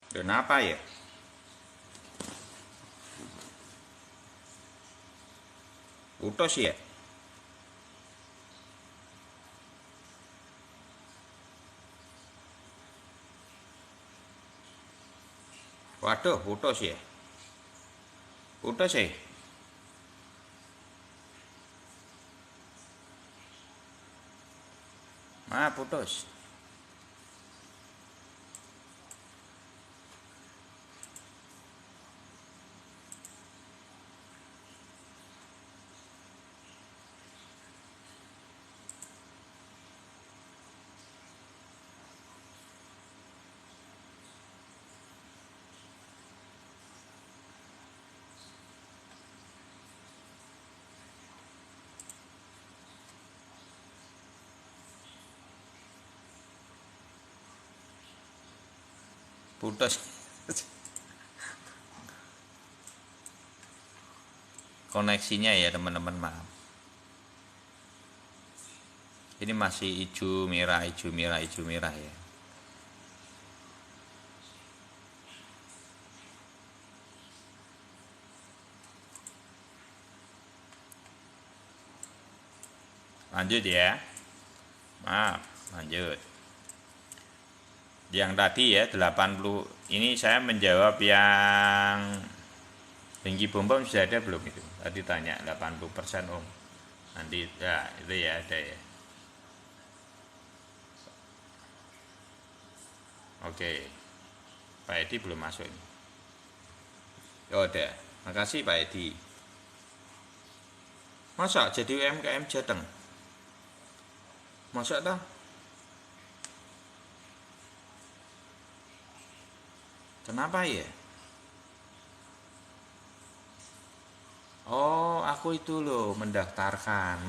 Kenapa ya? Putus ya? Waduh, putus ya? Putus ya? Putus. Putus. Koneksinya ya teman-teman, maaf. Ini masih hijau merah, hijau merah, hijau merah ya. Lanjut ya. Maaf, lanjut. Yang tadi ya 80, ini saya menjawab yang tinggi bom sudah ada belum itu? Tadi tanya 80% Om. Nanti ya itu ya ada ya. Oke. Pak Edi belum masuk ini. Oh, ada. Makasih Pak Edi. Masa jadi UMKM Jateng? Masa toh? Kenapa ya? Oh, aku itu loh mendaftarkan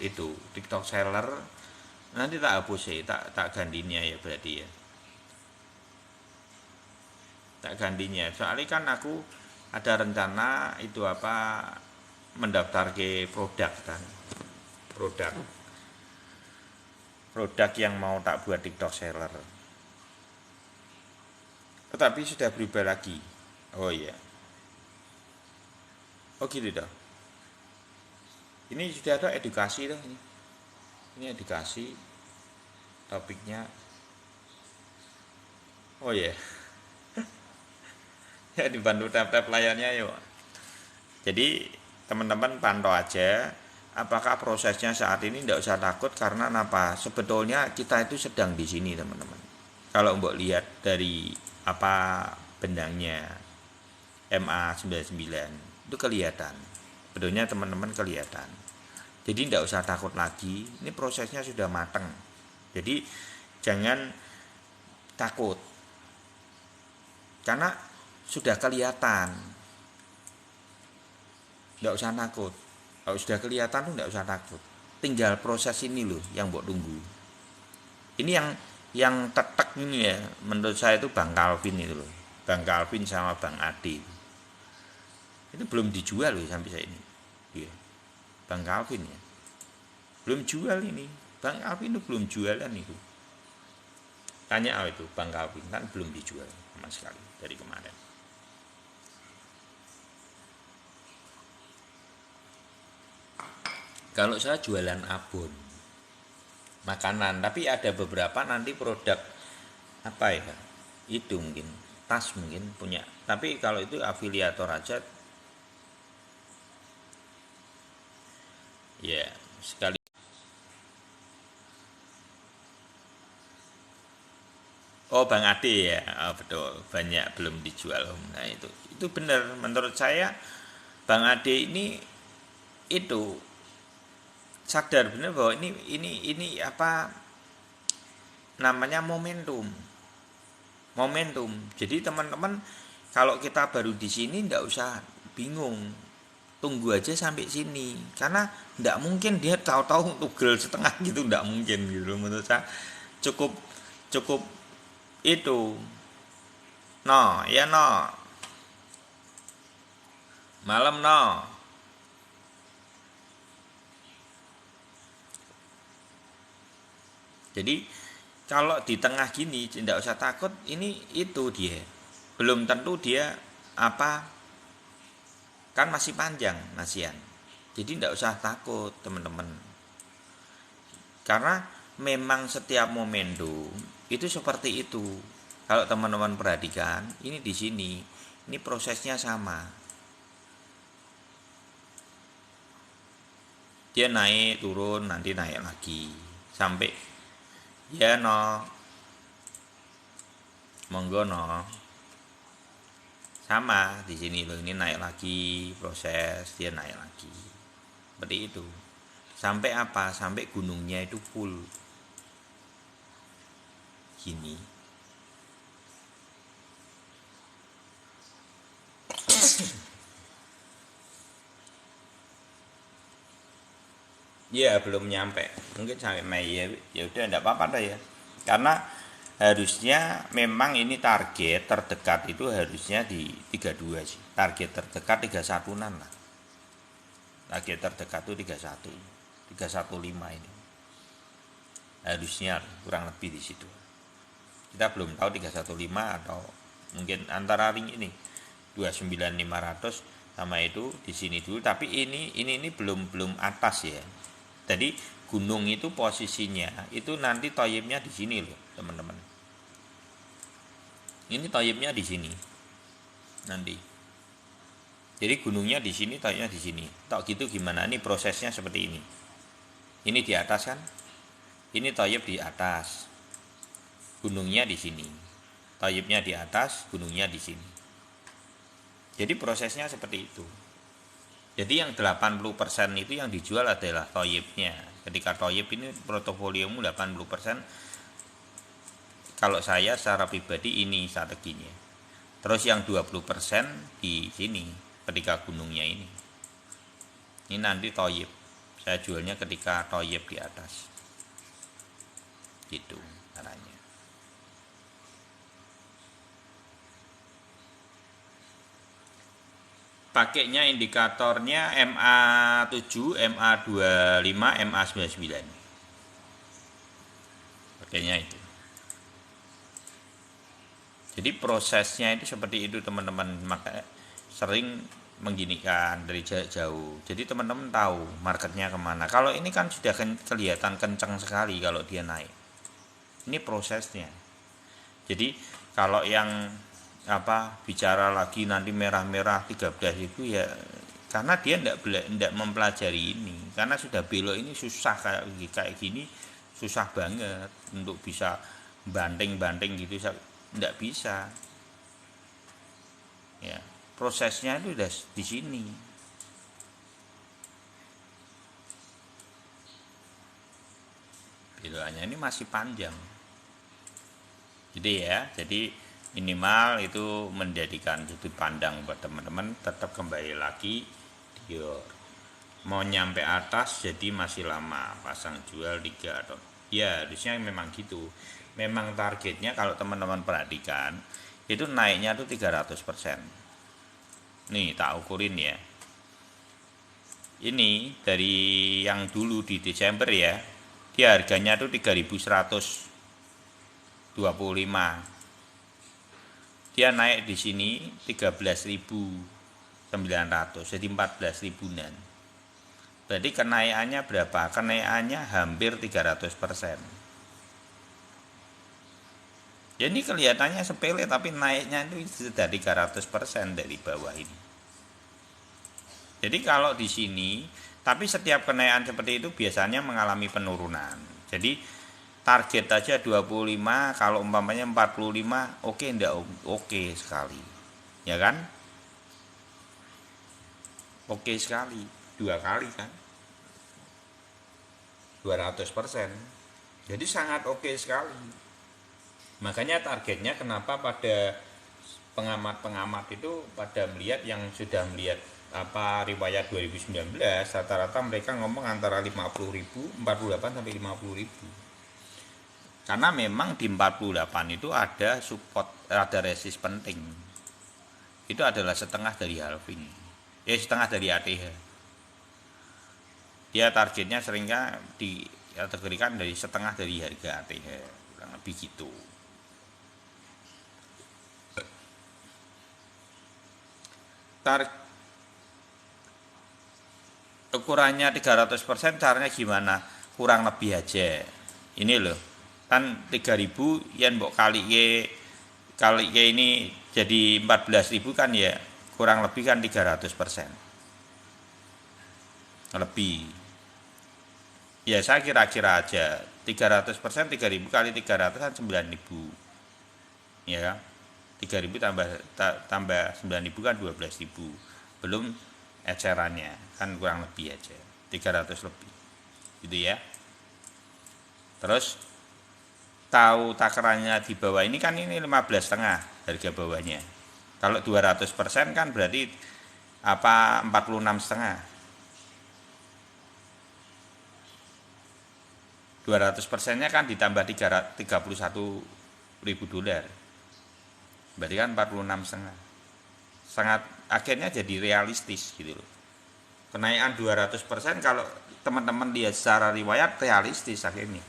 itu TikTok seller. Nanti tak hapus ya, tak gantinya ya berarti ya. Tak gantinya. Soalnya kan aku ada rencana itu apa mendaftar ke produk kan. Produk. Produk yang mau tak buat TikTok seller. Tetapi sudah berubah lagi. Oh iya. Oh gitu dah. Ini sudah ada edukasi dah ini. Ini edukasi topiknya. Oh iya. Ya dibantu tap-tap layarnya yuk. Jadi teman-teman pantau aja apakah prosesnya saat ini tidak usah takut karena apa? Sebetulnya kita itu sedang di sini teman-teman. Kalau mbok lihat dari apa benangnya MA99 itu kelihatan. Sebetulnya teman-teman kelihatan. Jadi tidak usah takut lagi. Ini prosesnya sudah matang. Jadi jangan takut karena sudah kelihatan. Tidak usah takut. Kalau sudah kelihatan tuh tidak usah takut. Tinggal proses ini loh yang buat tunggu. Ini yang tetek ini ya, menurut saya itu Bang Calvin itu loh. Bang Calvin sama Bang Ade. Itu belum dijual loh sampai saat ini. Iya. Bang Calvin ya. Belum jual ini. Bang Calvin itu belum jualan itu. Tanya itu Bang Calvin kan belum dijual sama sekali dari kemarin. Kalau saya jualan abon makanan, tapi ada beberapa nanti produk apa ya? Itu mungkin tas mungkin punya. Tapi kalau itu afiliator aja ya sekali. Oh Bang Ade ya, oh, betul banyak belum dijual Om. Nah itu benar menurut saya Bang Ade ini itu sadar benar bahwa ini apa namanya momentum. Jadi teman-teman kalau kita baru di sini ndak usah bingung, tunggu aja sampai sini karena ndak mungkin dia tahu-tahu tugel setengah gitu, ndak mungkin gitu menurut saya. Cukup cukup itu no ya no malam no. Jadi Kalau di tengah gini tidak usah takut, ini itu dia. Belum tentu dia apa, kan masih panjang masian. Jadi tidak usah takut teman-teman. Karena memang setiap momentum itu seperti itu. Kalau teman-teman perhatikan, ini di sini, ini prosesnya sama. Dia naik turun nanti naik lagi sampai ya no, monggo no, sama di sini loh, ini naik lagi proses dia naik lagi seperti itu sampai apa, sampai gunungnya itu full gini. Ya belum nyampe, mungkin sampai Mei ya, ya udah enggak apa-apa dah ya, karena harusnya memang ini target terdekat itu harusnya di 32 sih, target terdekat 31-an lah, target terdekat itu 31 315 ini harusnya kurang lebih di situ. Kita belum tahu 315 atau mungkin antara ring ini 29500 sama itu di sini dulu, tapi ini belum atas ya. Jadi gunung itu posisinya itu nanti toyibnya di sini loh teman-teman. Ini toyibnya di sini nanti. Jadi gunungnya di sini, toyibnya di sini. Tok gitu gimana? Ini prosesnya seperti ini. Ini di atas kan? Ini toyib di atas. Gunungnya di sini. Toyibnya di atas, gunungnya di sini. Jadi prosesnya seperti itu. Jadi yang 80% itu yang dijual adalah toyibnya. Ketika toyib ini portofoliomu 80%, kalau saya secara pribadi ini strateginya. Terus yang 20% di sini ketika gunungnya ini. Ini nanti toyib. Saya jualnya ketika toyib di atas. Gitu caranya. Pakainya indikatornya MA7, MA25, MA99. Pakainya itu. Jadi prosesnya itu seperti itu teman-teman, maka sering mengginikan dari jauh. Jadi teman-teman tahu marketnya kemana. Kalau ini kan sudah kelihatan kencang sekali kalau dia naik. Ini prosesnya. Jadi kalau yang bicara lagi nanti merah-merah 13.000 ya karena dia tidak mempelajari ini, karena sudah belok ini susah kayak gini, susah banget untuk bisa banting gitu, tidak bisa ya, prosesnya itu udah di sini. Belokannya ini masih panjang, jadi minimal itu menjadikan sudut pandang buat teman-teman. Tetap kembali lagi Dior mau nyampe atas jadi masih lama, pasang jual 3 atau ya harusnya memang gitu. Memang targetnya kalau teman-teman perhatikan itu naiknya tuh 300%. Nih tak ukurin ya, ini dari yang dulu di Desember ya, dia harganya tuh 3125, dia naik di sini 13.900, jadi 14.000-an. Berarti kenaikannya berapa? Kenaikannya hampir 300%. Jadi kelihatannya sepele tapi naiknya itu sudah 300% dari bawah ini. Jadi kalau di sini, tapi setiap kenaikan seperti itu biasanya mengalami penurunan. Jadi target aja 25, kalau umpamanya 45, oke enggak oke sekali. Ya kan? Oke sekali, 2 kali kan? 200%. Jadi sangat oke sekali. Makanya targetnya kenapa pada pengamat-pengamat itu pada melihat yang sudah melihat riwayat 2019, rata-rata mereka ngomong antara 50.000, 48 sampai 50.000. Karena memang di 48 itu ada support, ada resist penting. Itu adalah setengah dari halving. Setengah dari ATH. Dia targetnya seringnya dikategorikan dari setengah dari harga ATH kurang lebih. lebih gitu. Ukurannya 300%, caranya gimana? Kurang lebih aja. Ini loh, kan 3.000 yen mbok kali ini jadi 14.000 kan ya, kurang lebih kan 300% lebih. Ya saya kira-kira aja 300%, 3.000 kali 300 kan 9.000, ya kan? 3.000 tambah 9.000 kan 12.000, belum ecerannya, kan kurang lebih aja 300 lebih gitu ya. Terus tahu takarannya di bawah ini kan, ini 15,5 harga bawahnya. Kalau 200% kan berarti apa, 46,5. 200%-nya kan ditambah 31.000 dolar, berarti kan 46,5. Sangat akhirnya jadi realistis gitu loh. Kenaikan 200% kalau teman-teman lihat secara riwayat realistis akhirnya.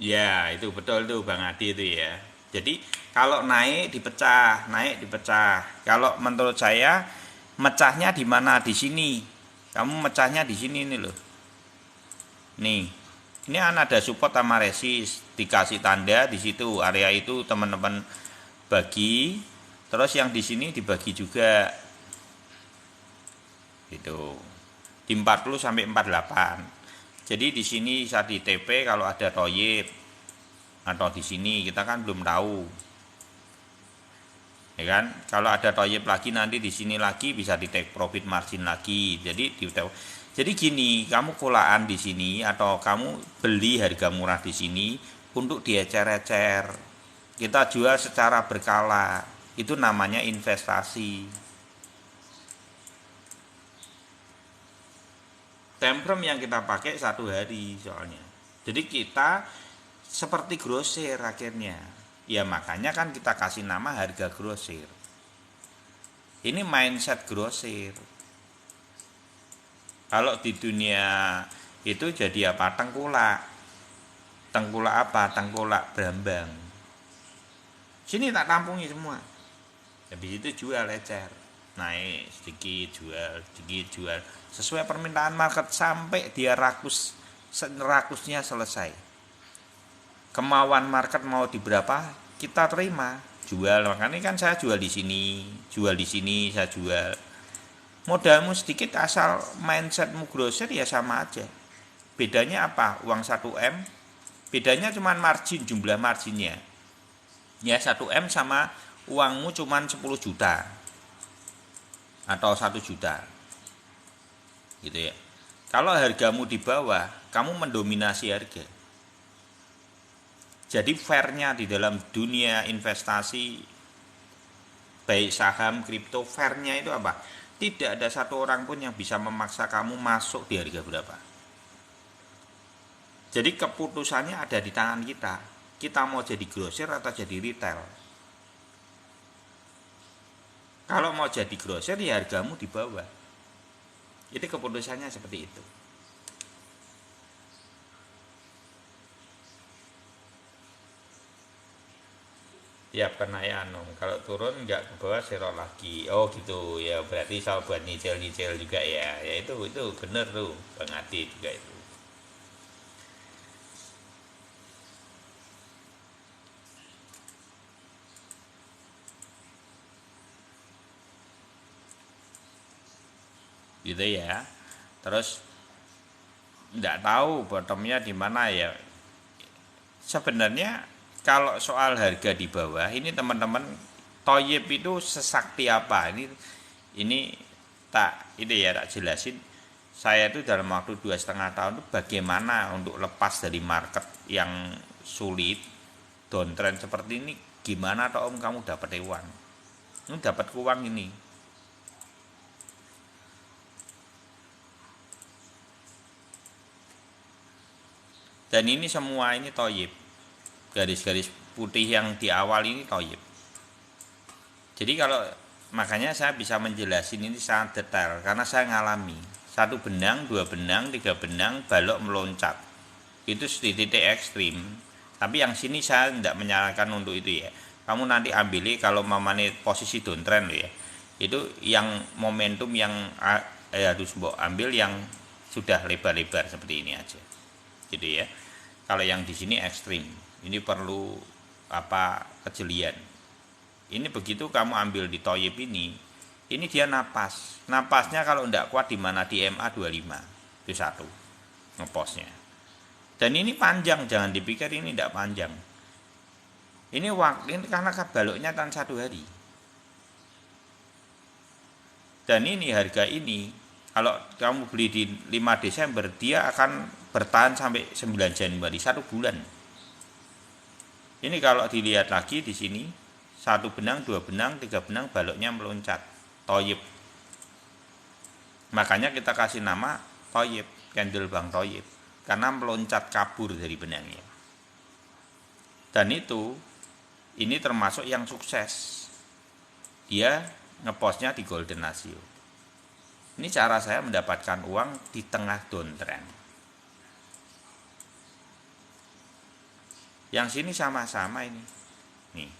Ya, itu betul tuh Bang Adi itu ya. Jadi kalau naik dipecah, naik dipecah. Kalau menurut saya mecahnya di mana? Di sini. Kamu mecahnya di sini nih loh. Nih. Ini kan ada support sama resist, dikasih tanda di situ. Area itu teman-teman bagi, terus yang di sini dibagi juga. Gitu. Di 40 sampai 48. Jadi di sini saat di TP kalau ada toyib atau di sini kita kan belum tahu, ya kan? Kalau ada toyib lagi nanti di sini lagi bisa di take profit margin lagi. Jadi gini, kamu kolaan di sini atau kamu beli harga murah di sini untuk diecer-ecer. Kita jual secara berkala. Itu namanya investasi. Time frame yang kita pakai 1 hari soalnya. Jadi kita seperti grosir akhirnya. Ya makanya kan kita kasih nama harga grosir. Ini mindset grosir. Kalau di dunia itu jadi apa? Tengkulak. Tengkulak apa? Tengkulak Brambang. Sini tak tampungi semua. Habis itu jual ecer. Naik sedikit jual sesuai permintaan market sampai dia rakusnya selesai. Kemauan market mau di berapa kita terima, jual. Makanya kan saya jual di sini saya jual. Modalmu sedikit asal mindsetmu grosir ya sama aja. Bedanya apa? Uang 1M, bedanya cuma margin, jumlah marginnya. Ya 1M sama uangmu cuma 10 juta atau 1 juta gitu ya. Kalau hargamu di bawah, kamu mendominasi harga. Jadi fairnya di dalam dunia investasi baik saham, kripto, fairnya itu apa? Tidak ada satu orang pun yang bisa memaksa kamu masuk di harga berapa. Jadi keputusannya ada di tangan kita. Kita mau jadi grosir atau jadi retail. Kalau mau jadi grosir ya hargamu di bawah. Itu keputusannya seperti itu. Ya pernah ya kalau turun nggak ke bawah serok lagi. Oh gitu ya, berarti saya buat nyicil juga ya. Ya itu bener tuh Bang Adi juga itu. Gitu ya. Terus nggak tahu bottomnya di mana ya. Sebenarnya kalau soal harga di bawah ini teman-teman, toyib itu sesakti apa? Ini ya tak jelasin. Saya itu dalam waktu 2,5 tahun itu bagaimana untuk lepas dari market yang sulit, downtrend seperti ini. Gimana toh om kamu dapat uang? Ini dapat uang ini. Dan ini semua ini toyib. Garis-garis putih yang di awal ini toyib. Jadi kalau makanya saya bisa menjelasin ini sangat detail karena saya ngalami. satu benang, dua benang, tiga benang, balok meloncat. Itu titik ekstrim. Tapi yang sini saya tidak menyarankan untuk itu ya. Kamu nanti ambil kalau mamane posisi downtrend ya. Itu yang momentum yang harus mbok ambil yang sudah lebar-lebar seperti ini aja. Gitu ya. Kalau yang di sini ekstrim. Ini perlu kejelian. Ini begitu kamu ambil di toyib ini dia napas. Napasnya kalau tidak kuat di mana di MA25. Itu satu. Ngeposnya. Dan ini panjang, jangan dipikir ini tidak panjang. Ini karena baloknya kan 1 hari. Dan ini harga ini kalau kamu beli di 5 Desember dia akan bertahan sampai 9 Januari, 1 bulan. Ini kalau dilihat lagi di sini, 1 benang, 2 benang, 3 benang, baloknya meloncat. Toyib. Makanya kita kasih nama toyib, candle bang toyib. Karena meloncat kabur dari benangnya. Dan ini termasuk yang sukses. Dia ngepostnya di Golden Ratio. Ini cara saya mendapatkan uang di tengah downtrend. Yang sini sama-sama ini. Nih.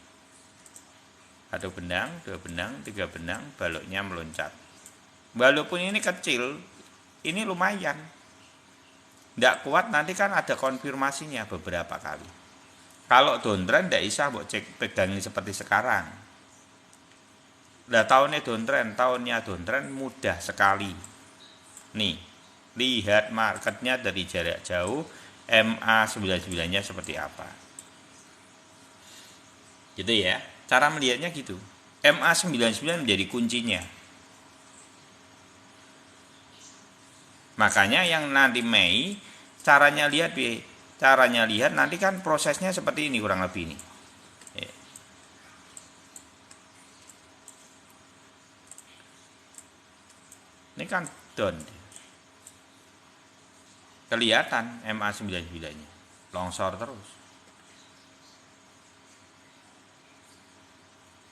1 benang, 2 benang, 3 benang, baloknya meloncat. Walaupun ini kecil, ini lumayan. Tidak kuat nanti kan ada konfirmasinya beberapa kali. Kalau downtrend tidak bisa buat cek pegangin seperti sekarang. Nah tahunnya downtrend mudah sekali. Nih, lihat marketnya dari jarak jauh, MA99-nya seperti apa. Gitu ya. Cara melihatnya gitu. MA99 menjadi kuncinya. Makanya yang nanti Mei caranya lihat nanti kan prosesnya seperti ini kurang lebih ini. Ini kan down. Kelihatan MA99-nya. Longsor terus.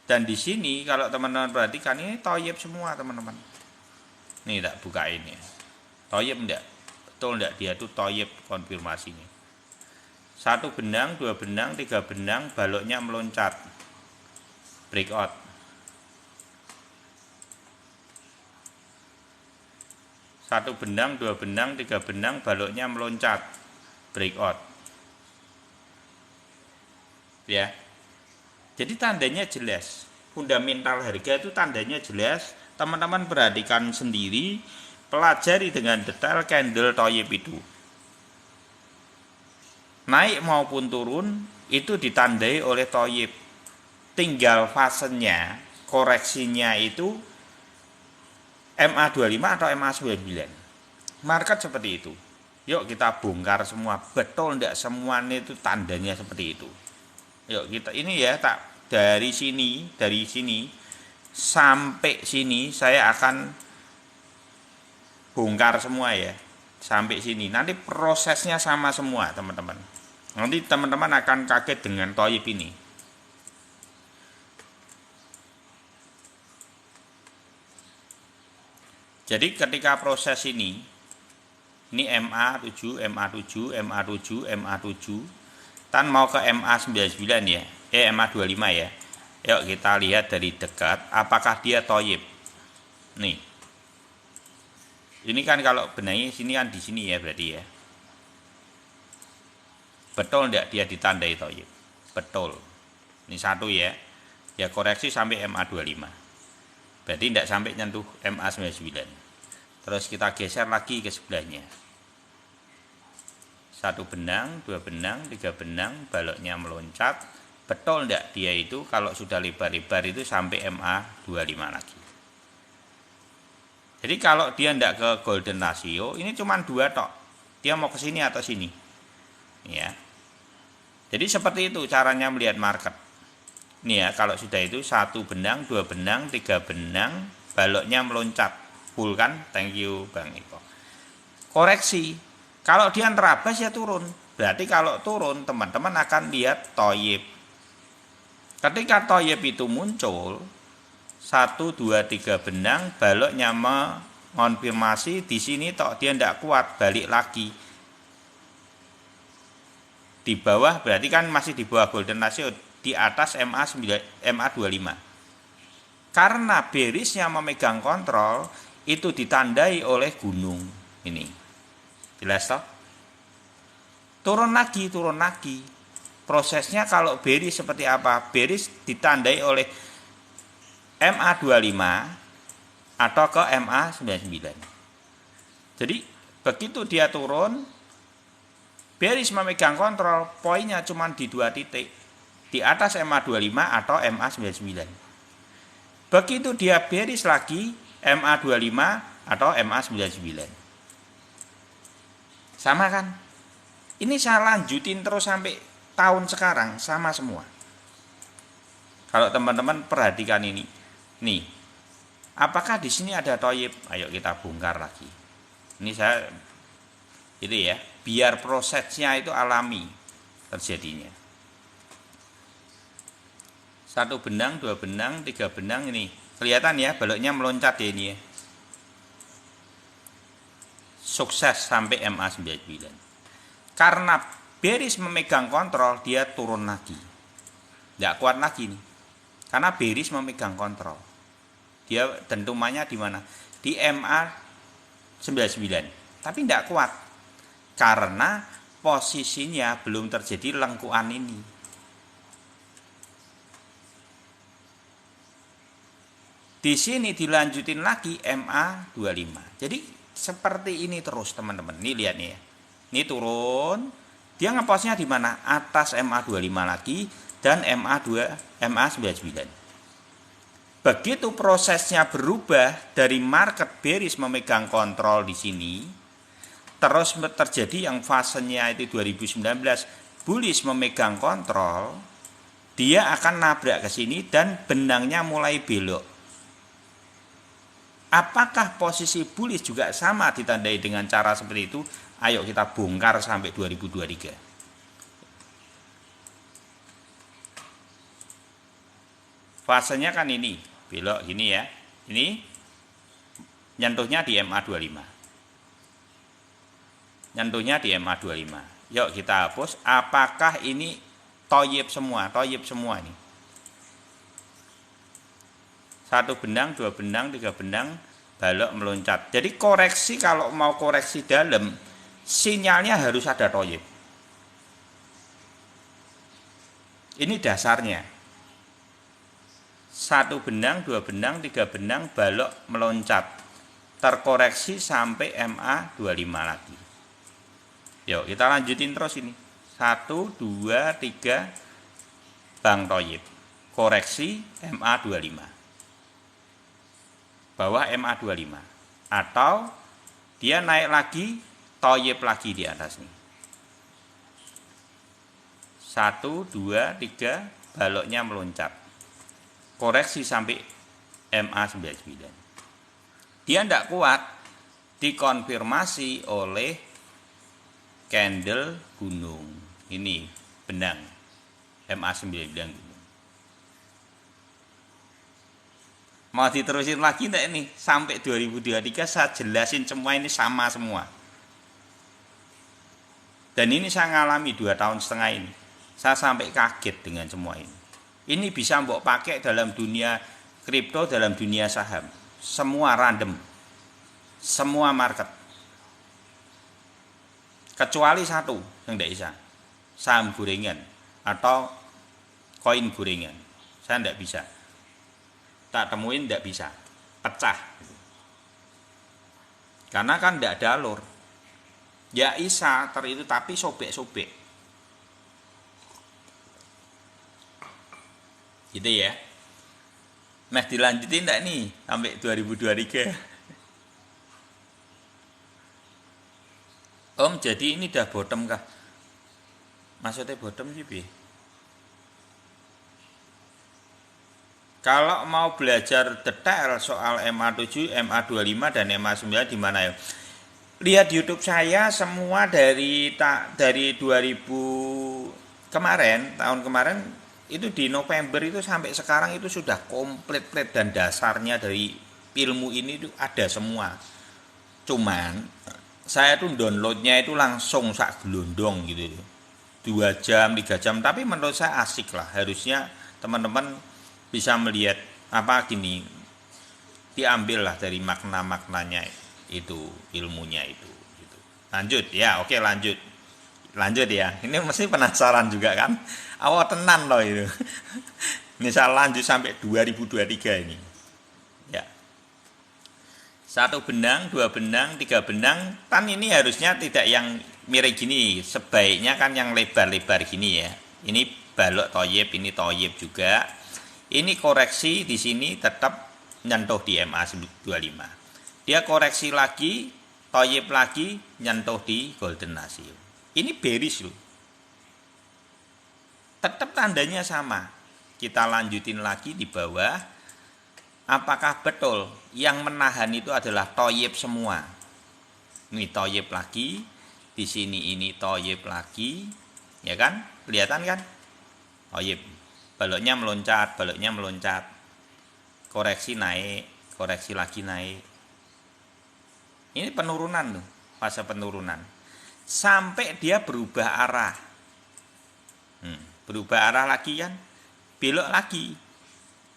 Dan di sini kalau teman-teman perhatikan ini toyib semua teman-teman. Nih tak buka ini. Toyib enggak? Betul enggak? Dia tuh toyib konfirmasinya. 1 benang, 2 benang, 3 benang, baloknya meloncat. Breakout. 1 benang, 2 benang, 3 benang, baloknya meloncat. Breakout. Ya. Jadi tandanya jelas. Fundamental harga itu tandanya jelas. Teman-teman perhatikan sendiri, pelajari dengan detail candle toyib itu. Naik maupun turun itu ditandai oleh toyib. Tinggal fasenya, koreksinya itu MA25 atau MA99. Market seperti itu. Yuk kita bongkar semua. Betul enggak semuanya itu tandanya seperti itu. Yuk kita ini ya dari sini sampai sini saya akan bongkar semua ya. Sampai sini. Nanti prosesnya sama semua, teman-teman. Nanti teman-teman akan kaget dengan toyib ini. Jadi ketika proses ini MA7, MA7, MA7, MA7, tan mau ke MA99 ya, MA25 ya. Yuk kita lihat dari dekat, apakah dia toyib. Nih, ini kan kalau benangnya sini kan di sini ya berarti ya. Betul enggak dia ditandai toyib? Betul. Ini satu ya. Ya koreksi sampai MA25. Berarti tidak sampai nyentuh MA99. Terus kita geser lagi ke sebelahnya. 1 benang, 2 benang, 3 benang, baloknya meloncat. Betul enggak dia itu kalau sudah lebar-lebar itu sampai MA25 lagi. Jadi kalau dia enggak ke golden ratio, ini cuma 2 tok. Dia mau ke sini atau sini. Ya. Jadi seperti itu caranya melihat market. Nih ya, kalau sudah itu 1 benang, 2 benang, 3 benang, baloknya meloncat. Full kan? Thank you Bang Iko. Koreksi. Kalau dia terabas ya turun. Berarti kalau turun teman-teman akan lihat toyib. Ketika toyib itu muncul 1, 2, 3 benang, baloknya konfirmasi di sini tok dia ndak kuat, balik lagi. Di bawah berarti kan masih di bawah golden ratio, di atas MA25. Karena bearisnya memegang kontrol, itu ditandai oleh gunung ini. Jelas toh? Turun lagi. Prosesnya kalau bearish seperti apa? Bearish ditandai oleh MA25 atau ke MA99. Jadi begitu dia turun, bearish memegang kontrol, poinnya cuma di 2 titik, di atas MA25 atau MA99. Begitu dia bearish lagi, MA25 atau MA99. Sama kan? Ini saya lanjutin terus sampai tahun sekarang, sama semua. Kalau teman-teman perhatikan ini. Nih, apakah di sini ada toyib? Ayo kita bongkar lagi. Ini saya itu ya, biar prosesnya itu alami terjadinya. 1 benang, 2 benang, 3 benang ini. Kelihatan ya baloknya meloncat ya ini ya. Sukses sampai MA99. Karena bearish memegang kontrol, dia turun lagi. Nggak kuat lagi nih. Karena bearish memegang kontrol. Dia dentumannya di mana? Di MA99. Tapi nggak kuat. Karena posisinya belum terjadi lengkuan ini. Di sini dilanjutin lagi MA25. Jadi seperti ini terus teman-teman. Nih lihat nih ya. Ini turun. Dia ngeposnya di mana? Atas MA25 lagi dan MA99. Begitu prosesnya berubah dari market bearish memegang kontrol di sini, terus terjadi yang fasenya itu 2019 bullish memegang kontrol, dia akan nabrak ke sini dan benangnya mulai belok. Apakah posisi bullish juga sama ditandai dengan cara seperti itu? Ayo kita bongkar sampai 2023. Fasenya kan ini, belok gini ya. Ini nyentuhnya di MA25. Nyentuhnya di MA25. Yuk kita hapus. Apakah ini toyib semua? Toyib semua ini. 1 benang, 2 benang, 3 benang, balok meloncat. Jadi koreksi, kalau mau koreksi dalam, sinyalnya harus ada toyib. Ini dasarnya. 1 benang, 2 benang, 3 benang, balok meloncat. Terkoreksi sampai MA25 lagi. Yuk kita lanjutin terus ini. 1, 2, 3, bang toyib. Koreksi MA25. Bawah MA25. Atau dia naik lagi, toyib lagi di atas nih. 1, 2, 3, baloknya meloncat. Koreksi sampai MA99. Dia tidak kuat, dikonfirmasi oleh candle gunung. Ini benang MA99 gunung. Mau diterusin lagi enggak ini? Sampai 2023 saya jelasin semua ini sama semua. Dan ini saya ngalami 2,5 tahun ini. Saya sampai kaget dengan semua ini. Ini bisa mbok pakai dalam dunia kripto, dalam dunia saham. Semua random. Semua market. Kecuali satu yang tidak bisa. Saham gorengan atau koin gorengan. Saya tidak bisa. Tak temuin tidak bisa. Pecah. Karena kan tidak ada alur. Ya isa itu tapi sobek-sobek. Gitu ya. Nah dilanjutin enggak nih sampai 2023? Om, jadi ini udah bottom kah? Maksudnya bottom sih, Bi? Kalau mau belajar detail soal MA7, MA25 dan MA9 di mana ya? Lihat YouTube saya semua dari 2000 kemarin, tahun kemarin itu di November itu sampai sekarang itu sudah komplit dan dasarnya dari ilmu ini itu ada semua. Cuman saya tuh downloadnya itu langsung sak gelondong gitu. 2 jam, 3 jam, tapi menurut saya asik lah. Harusnya teman-teman bisa melihat apa gini, diambil lah dari makna-maknanya itu, ilmunya itu gitu. Lanjut ya, oke lanjut. Lanjut ya. Ini mesti penasaran juga kan? Awal tenan loh itu. Misal lanjut sampai 2023 ini. Ya. 1 benang, 2 benang, 3 benang, kan ini harusnya tidak yang mirip gini, sebaiknya kan yang lebar-lebar gini ya. Ini balok toyib, ini toyib juga. Ini koreksi di sini tetap nyentuh di MA25. Dia koreksi lagi, toyib lagi, nyentuh di golden nasib. Ini bearish loh. Tetap tandanya sama. Kita lanjutin lagi di bawah. Apakah betul yang menahan itu adalah toyib semua? Ini toyib lagi, di sini ini toyib lagi, ya kan? Kelihatan kan? Toyib, baloknya meloncat, koreksi naik, koreksi lagi naik. Ini penurunan loh, fase penurunan. Sampai dia berubah arah, berubah arah lagi kan? Belok lagi.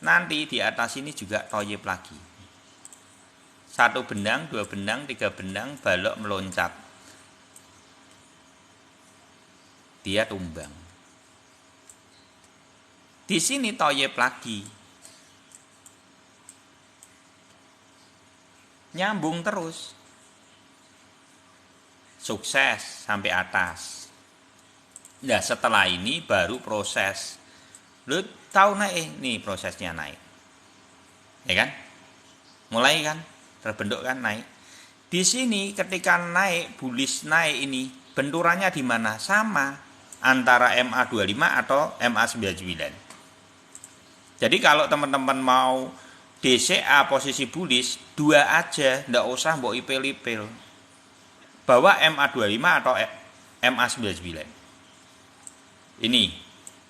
Nanti di atas ini juga toyib lagi. 1 benang, 2 benang, 3 benang, balok meloncat. Dia tumbang. Di sini toyib lagi. Nyambung terus. Sukses sampai atas. Nah, setelah ini baru proses. Lu tahu naik nih, prosesnya naik, ya kan? Mulai kan terbentuk kan naik. Di sini ketika naik, bullish naik ini benturannya di mana? Sama antara MA25 atau MA99. Jadi kalau teman-teman mau DCA posisi bullish, 2 aja, ndak usah mbok ipil-ipil. Bawa MA25 atau MA99. Ini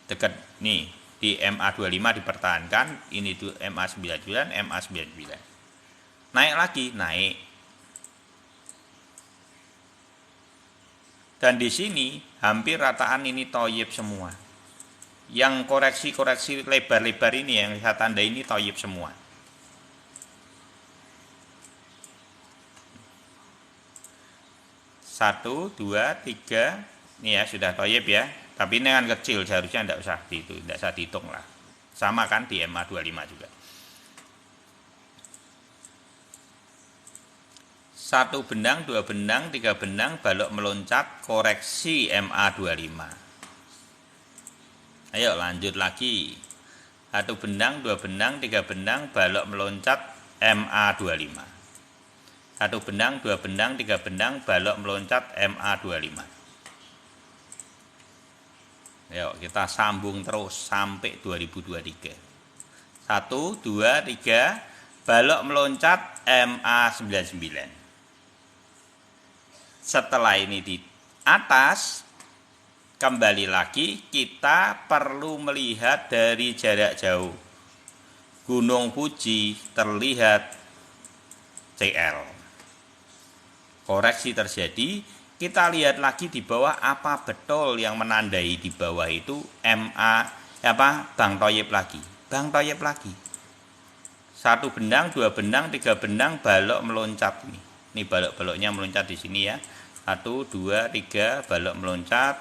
dekat nih. Di MA25 dipertahankan, ini tuh MA99, MA99. Naik lagi, naik. Dan di sini hampir rataan ini toyib semua. Yang koreksi-koreksi lebar-lebar ini yang saya tanda ini toyib semua. Satu, 2, 3, ini ya sudah toyib ya. Tapi ini kan kecil, seharusnya tidak usah dihitung lah. Sama kan di MA25 juga. 1 benang, 2 benang, 3 benang, balok meloncat, koreksi MA25. Ayo lanjut lagi. 1 benang, 2 benang, 3 benang, balok meloncat, MA25. 1 benang, 2 benang, 3 benang, balok meloncat, MA25. Yuk kita sambung terus sampai 2023. 1, 2, 3, balok meloncat MA99. Setelah ini di atas, kembali lagi kita perlu melihat dari jarak jauh. Gunung Fuji terlihat CL. Koreksi terjadi. Kita lihat lagi di bawah, apa betul yang menandai di bawah itu Bang toyib lagi. Bang toyib lagi. 1 benang, 2 benang, 3 benang, balok meloncat nih. Ini balok-baloknya meloncat di sini ya. 1, 2, 3, balok meloncat.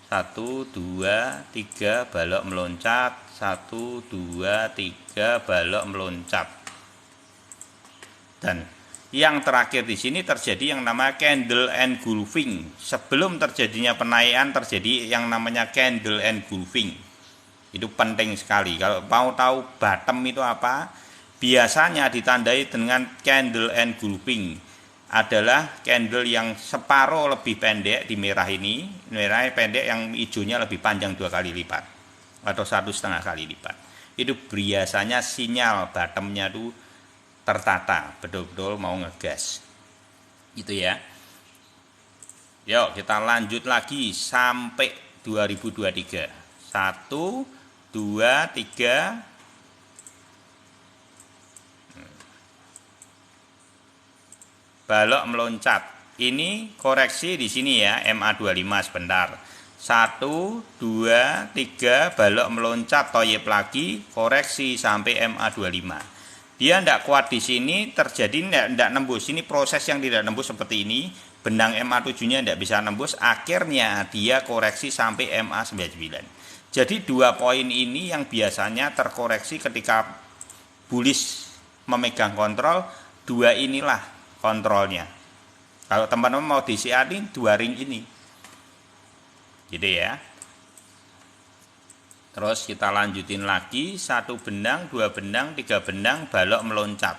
1, 2, 3, balok meloncat. 1, 2, 3, balok meloncat. Dan yang terakhir di sini terjadi yang namanya candle engulfing. Sebelum terjadinya penaikan terjadi yang namanya candle engulfing. Itu penting sekali. Kalau mau tahu bottom itu apa, biasanya ditandai dengan candle engulfing. Adalah candle yang separuh lebih pendek di merah ini, merah pendek, yang hijaunya lebih panjang 2 kali lipat atau 1,5 kali lipat. Itu biasanya sinyal bottomnya tuh tertata, betul-betul mau ngegas. Itu ya. Yuk kita lanjut lagi sampai 2023. 1, 2, 3. balok meloncat. Ini koreksi di sini ya, MA25 sebentar. 1, 2, 3, balok meloncat, toyib lagi, koreksi sampai MA25. Dia tidak kuat di sini, terjadi tidak nembus. Ini proses yang tidak nembus seperti ini. Benang MA7-nya tidak bisa nembus, akhirnya dia koreksi sampai MA99. Jadi 2 poin ini yang biasanya terkoreksi ketika bullish memegang kontrol, 2 inilah kontrolnya. Kalau teman-teman mau disiarin 2 ring ini. Gitu ya. Terus kita lanjutin lagi, 1 benang, 2 benang, 3 benang, balok meloncat.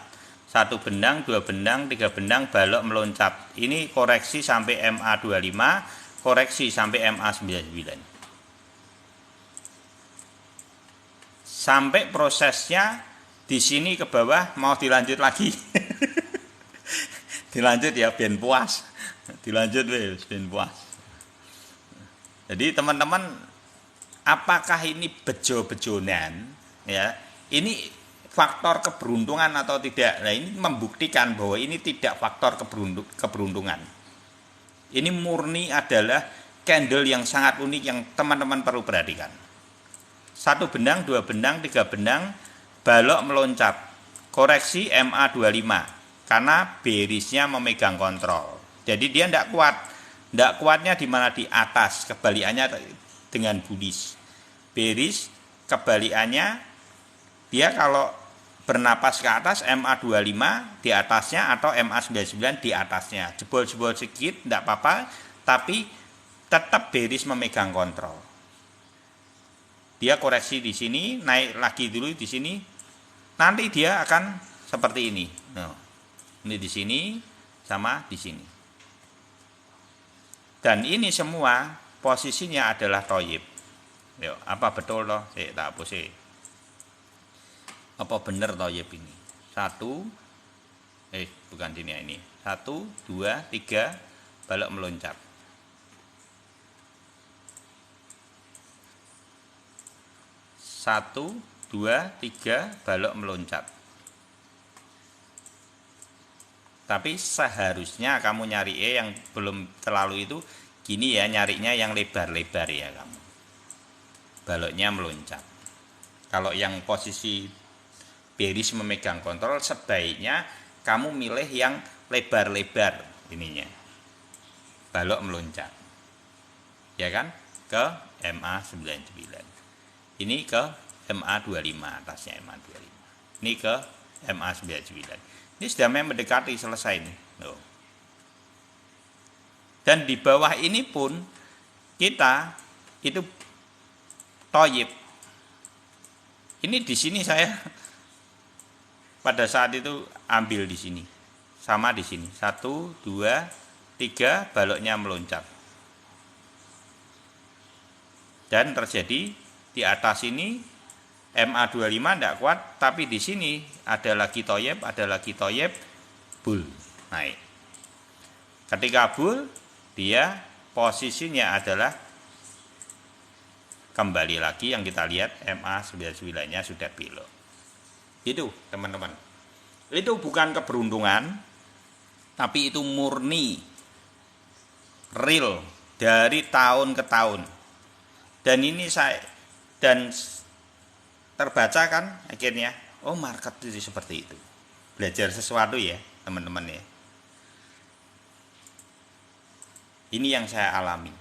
1 benang, 2 benang, 3 benang, balok meloncat. Ini koreksi sampai MA25, koreksi sampai MA99. Sampai prosesnya di sini ke bawah, mau dilanjut lagi. Dilanjut ya, ben puas. Dilanjut wes, ben puas. Jadi teman-teman, apakah ini bejo-bejonan ya? Ini faktor keberuntungan atau tidak? Nah, ini membuktikan bahwa ini tidak faktor keberuntungan. Ini murni adalah candle yang sangat unik yang teman-teman perlu perhatikan. 1 benang, 2 benang, 3 benang, balok meloncat. Koreksi MA25 karena bearishnya memegang kontrol. Jadi dia tidak kuat. Tidak kuatnya di mana? Di atas. Kebalikannya dengan bullish. Bearish kebalikannya dia kalau bernapas ke atas MA25 di atasnya atau MA99 di atasnya. Jebol-jebol sedikit tidak apa-apa, tapi tetap bearish memegang kontrol. Dia koreksi di sini, naik lagi dulu di sini. Nanti dia akan seperti ini. Nah, ini di sini sama di sini. Dan ini semua posisinya adalah toyib. Yuk, apa betul toh? Tak hapus sih. Apa bener toyib ini? 1, bukan sini ya ini. 1, 2, 3, balok meloncat. 1, 2, 3, balok meloncat. Tapi seharusnya kamu nyari yang belum terlalu itu gini ya, nyarinya yang lebar-lebar ya kamu. Baloknya meloncat. Kalau yang posisi bearish memegang kontrol, sebaiknya kamu milih yang lebar-lebar ininya. Balok meloncat. Ya kan? Ke MA99. Ini ke MA25, atasnya MA25. Ini ke MA99. Ini sudah mendekati selesai nih. Dan di bawah ini pun kita itu toyib. Ini di sini saya pada saat itu ambil di sini. Sama di sini. 1, 2, 3, baloknya meloncat. Dan terjadi di atas ini MA25 tidak kuat, tapi di sini ada lagi toyib, bull naik. Ketika bull, dia posisinya adalah kembali lagi yang kita lihat MA99-nya sudah belok. Itu teman-teman. Itu bukan keberuntungan, tapi itu murni real dari tahun ke tahun. Dan ini terbaca kan akhirnya, oh market itu seperti itu. Belajar sesuatu ya teman-teman ya. Ini yang saya alami.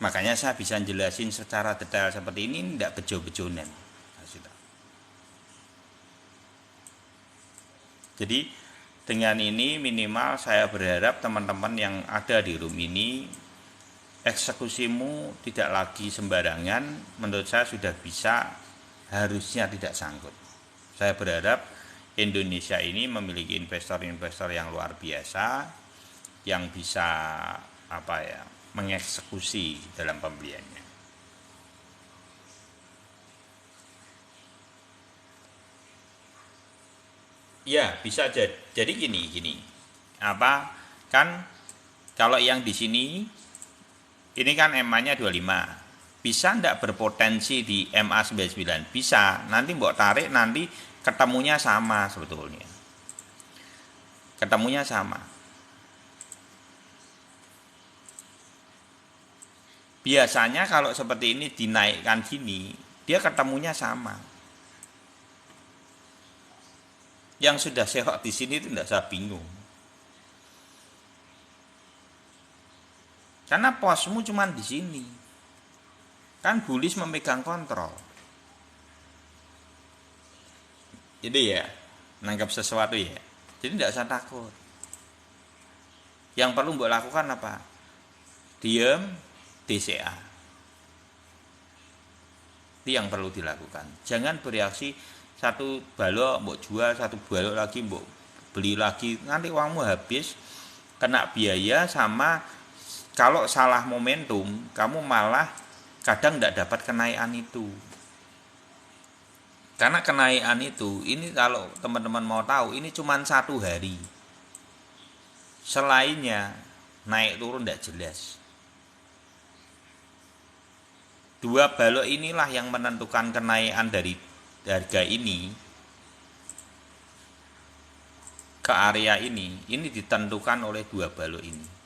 Makanya saya bisa jelasin secara detail seperti ini, tidak bejo-bejonan. Jadi dengan ini minimal saya berharap teman-teman yang ada di room ini, eksekusimu tidak lagi sembarangan. Menurut saya sudah bisa, harusnya tidak sangkut. Saya berharap Indonesia ini memiliki investor-investor yang luar biasa, yang bisa mengeksekusi dalam pembeliannya. Ya bisa jadi gini. Kan kalau yang di sini ini kan MA-nya 25. Bisa enggak berpotensi di MA99? Bisa. Nanti mbok tarik, nanti ketemunya sama sebetulnya. ketemunya sama. Biasanya kalau seperti ini dinaikkan gini, dia ketemunya sama. Yang sudah sewak di sini itu tidak usah bingung. Karena posmu cuma di sini. Kan Bulis memegang kontrol. Jadi ya, menangkap sesuatu ya. Jadi tidak usah takut. Yang perlu mbok lakukan apa? Diam, DCA. Itu yang perlu dilakukan. Jangan bereaksi satu balok mbok jual, satu balok lagi mbok beli lagi. Nanti uangmu habis, kena biaya sama kalau salah momentum, kamu malah kadang tidak dapat kenaikan itu. Karena kenaikan itu, ini kalau teman-teman mau tahu, ini cuma 1 hari. Selainnya naik turun tidak jelas. 2 balok inilah yang menentukan kenaikan dari harga ini ke area ini. Ini ditentukan oleh 2 balok ini.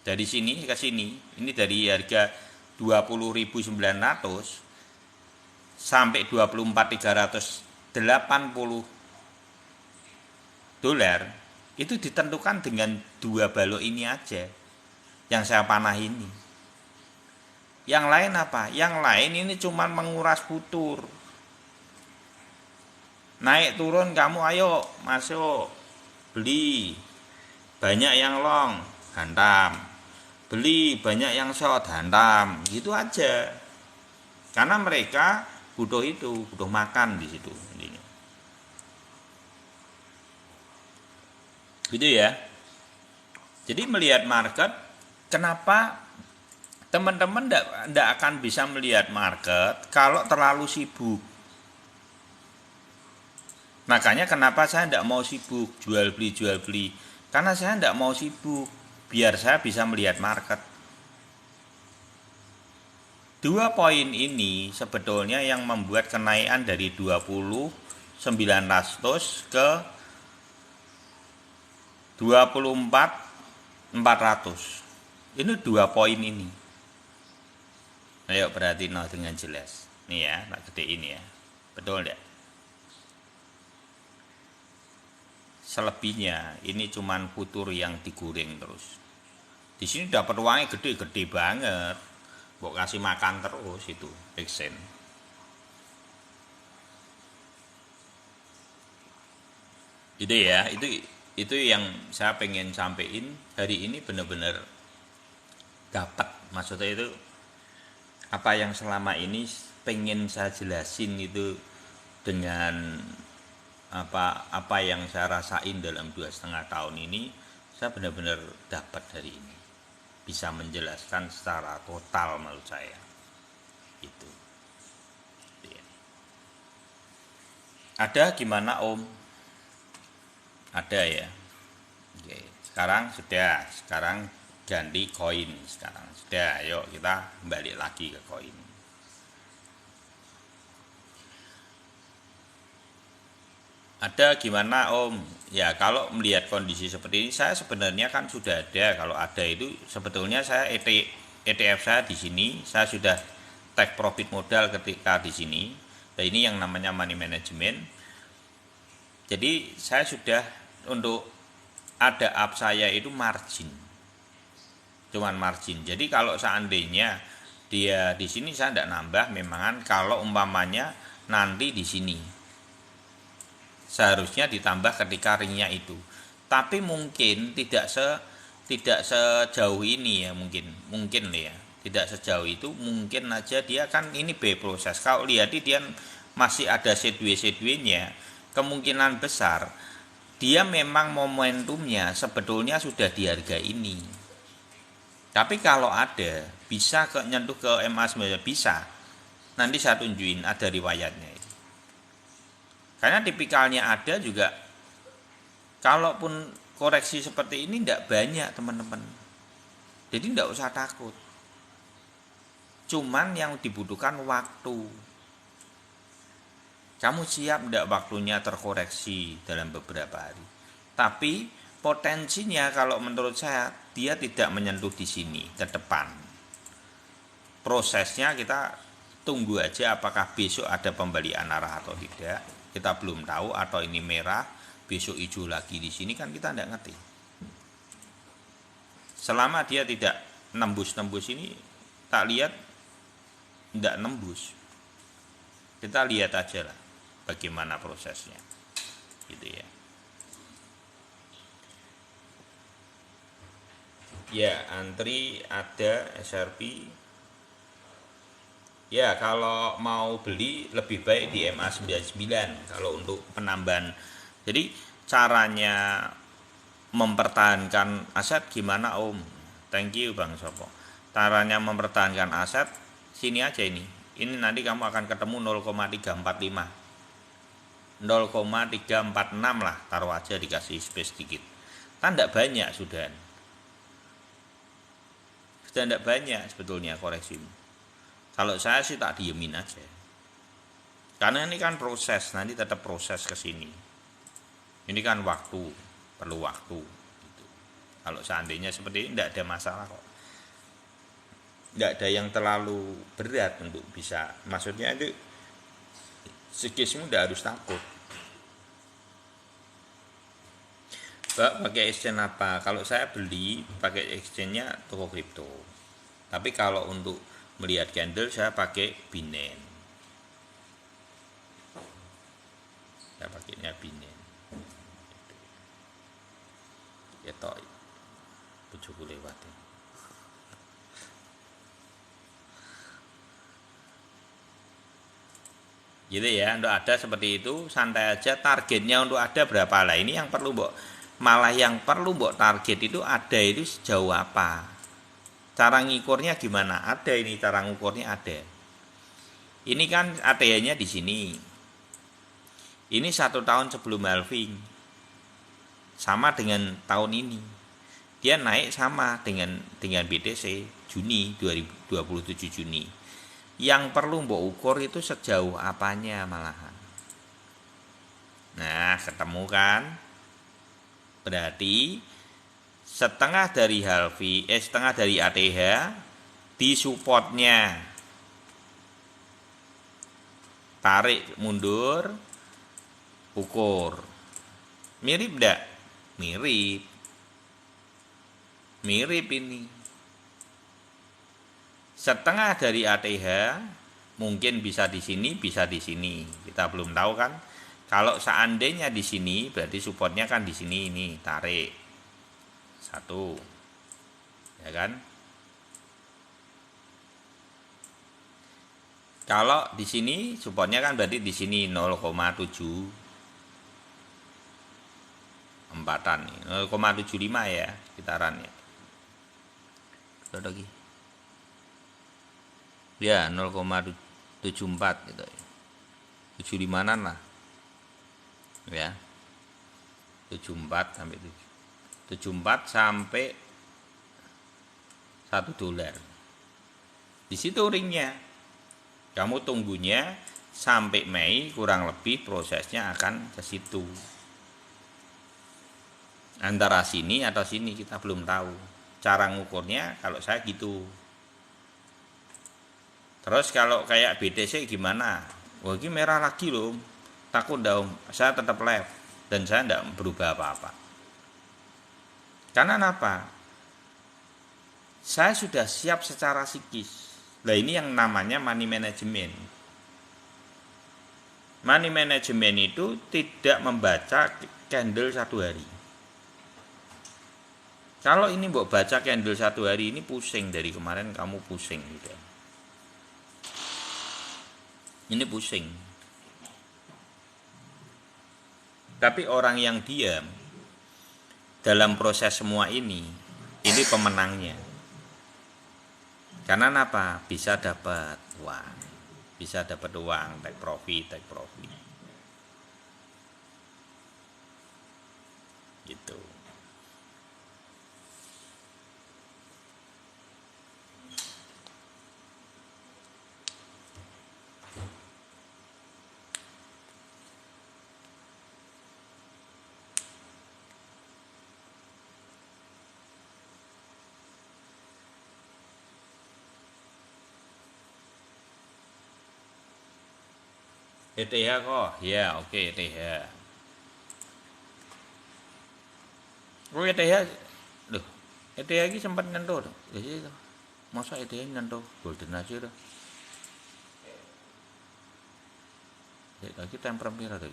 Dari sini ke sini, ini dari harga 20.900 sampai 24.380 dolar itu ditentukan dengan 2 balok ini aja yang saya panah ini. Yang lain apa? Yang lain ini cuma menguras futur. Naik turun kamu ayo masuk beli, banyak yang long hantam, beli banyak yang short hantam, gitu aja. Karena mereka butuh itu, butuh makan di situ. Gitu ya. Jadi melihat market, kenapa teman-teman tidak akan bisa melihat market kalau terlalu sibuk. Makanya kenapa saya tidak mau sibuk jual beli. Karena saya tidak mau sibuk, biar saya bisa melihat market. 2 poin ini sebetulnya yang membuat kenaikan dari 20.900 ke 24.400. Ini 2 poin ini. Ayo perhatiin dengan jelas. Nih ya, tak gede ini ya. Betul enggak? Selebihnya ini cuman futur yang digoreng terus. Di sini dapat uangnya gede-gede banget. Mbok kasih makan terus itu eksen. Itu ya, itu yang saya pengen sampein hari ini, benar-benar dapat. Maksudnya itu apa yang selama ini pengen saya jelasin itu dengan apa yang saya rasain dalam 2,5 tahun ini, saya benar-benar dapat hari ini, bisa menjelaskan secara total menurut saya itu. Ada gimana Om? Ada ya. Oke, sekarang ganti koin. Sekarang sudah, ayo kita balik lagi ke koin. Ada gimana Om? Ya kalau melihat kondisi seperti ini, saya sebenarnya kan sudah ada. Kalau ada itu sebetulnya saya ETF saya di sini, saya sudah take profit modal ketika di sini. Dan ini yang namanya money management. Jadi saya sudah, untuk ada up saya itu margin, cuman margin. Jadi kalau seandainya dia di sini saya tidak nambah, memang kalau umpamanya nanti di sini seharusnya ditambah ketika ringnya itu, tapi mungkin tidak sejauh ini ya, mungkin ya tidak sejauh itu. Mungkin aja dia kan ini B proses, kalau lihat dia masih ada C2 nya, kemungkinan besar dia memang momentumnya sebetulnya sudah di harga ini. Tapi kalau ada bisa nyentuh ke MA9, bisa, nanti saya tunjukin ada riwayatnya. Karena tipikalnya ada juga, kalaupun koreksi seperti ini tidak banyak teman-teman. Jadi tidak usah takut. Cuman yang dibutuhkan waktu. Kamu siap tidak waktunya terkoreksi dalam beberapa hari. Tapi potensinya kalau menurut saya dia tidak menyentuh di sini ke depan. Prosesnya kita tunggu aja apakah besok ada pembalian arah atau tidak. Kita belum tahu, atau ini merah, besok hijau lagi di sini, kan kita tidak ngerti. Selama dia tidak nembus-nembus ini, tak lihat tidak nembus. Kita lihat aja lah bagaimana prosesnya, gitu ya. Ya, antri ada SRP. Ya, kalau mau beli lebih baik di MA 99 kalau untuk penambahan. Jadi caranya mempertahankan aset gimana Om? Thank you Bang Sopo. Caranya mempertahankan aset sini aja ini. Ini nanti kamu akan ketemu 0,345. 0,346 lah, taruh aja, dikasih space dikit. Kan tidak banyak sudah. Sudah tidak banyak sebetulnya koreksimu. Kalau saya sih tak diemin aja. Karena ini kan proses, nanti tetap proses ke sini. Ini kan waktu, perlu waktu. Gitu. Kalau seandainya seperti ini tidak ada masalah kok. Tidak ada yang terlalu berat untuk bisa. Maksudnya itu sikismu tidak harus takut. Mbak pakai exchange apa? Kalau saya beli pakai exchange-nya toko kripto. Tapi kalau untuk melihat candle saya pakai Binance. Saya pakainya Binance. Ya toh, bujuku lewat. Gitu ya, untuk ada seperti itu, santai aja. Targetnya untuk ada berapa lah? Ini yang perlu malah yang perlu target itu ada itu sejauh apa? Cara ngikurnya gimana? Ada ini cara ngukurnya ada. Ini kan ATH-nya di sini. Ini 1 tahun sebelum halving. Sama dengan tahun ini. Dia naik sama dengan BTC Juni 2027 Juni. Yang perlu mbok ukur itu sejauh apanya malahan. Nah, ketemu kan? Berarti setengah dari setengah dari ATH di supportnya, tarik mundur, ukur. Mirip enggak? Mirip ini. Setengah dari ATH mungkin bisa di sini, bisa di sini. Kita belum tahu kan. Kalau seandainya di sini berarti supportnya kan di sini, ini tarik. 1. Ya kan? Kalau di sini supportnya kan berarti di sini 0,7 empatan nih, 0,75 ya kitarannya. Lagi. Ya 0,74 gitu ya. 75-an lah. Ya. 74 sampai 74 sampai $1. Di situ ringnya. Kamu tunggunya sampai Mei, kurang lebih prosesnya akan ke situ. Antara sini atau sini kita belum tahu. Cara ngukurnya kalau saya gitu. Terus kalau kayak BTC gimana? Wah, ini merah lagi loh. Takut dong. Saya tetap left dan saya tidak berubah apa-apa. Karena apa? Saya sudah siap secara psikis. Nah, ini yang namanya money management. Money management itu tidak membaca candle 1 hari. Kalau ini mbok baca candle 1 hari ini pusing, dari kemarin kamu pusing gitu. Ini pusing. Tapi orang yang diam dalam proses semua ini pemenangnya. Karena apa? Bisa dapat uang. Bisa dapat uang, take profit. Gitu. ETH kok, ya oke ETH. Oh ETH, loh ETH ini sempat nyentuh, ya sih itu. Masa ETH nyentuh golden aja tuh. Ya lagi temper merah tadi.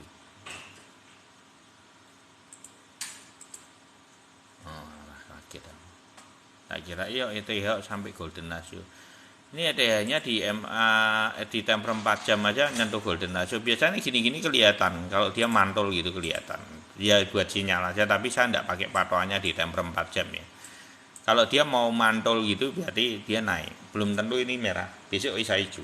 Oh, lah kaget aku. Tak kira iya ETH sampai golden ratio. Ini ETH-nya di MA di temper 4 jam aja nyentuh golden ratio. Biasanya gini-gini kelihatan kalau dia mantul gitu kelihatan. Dia buat sinyal aja tapi saya enggak pakai patokannya di temper 4 jam ya. Kalau dia mau mantul gitu berarti dia naik. Belum tentu ini merah. Besok bisa hijau.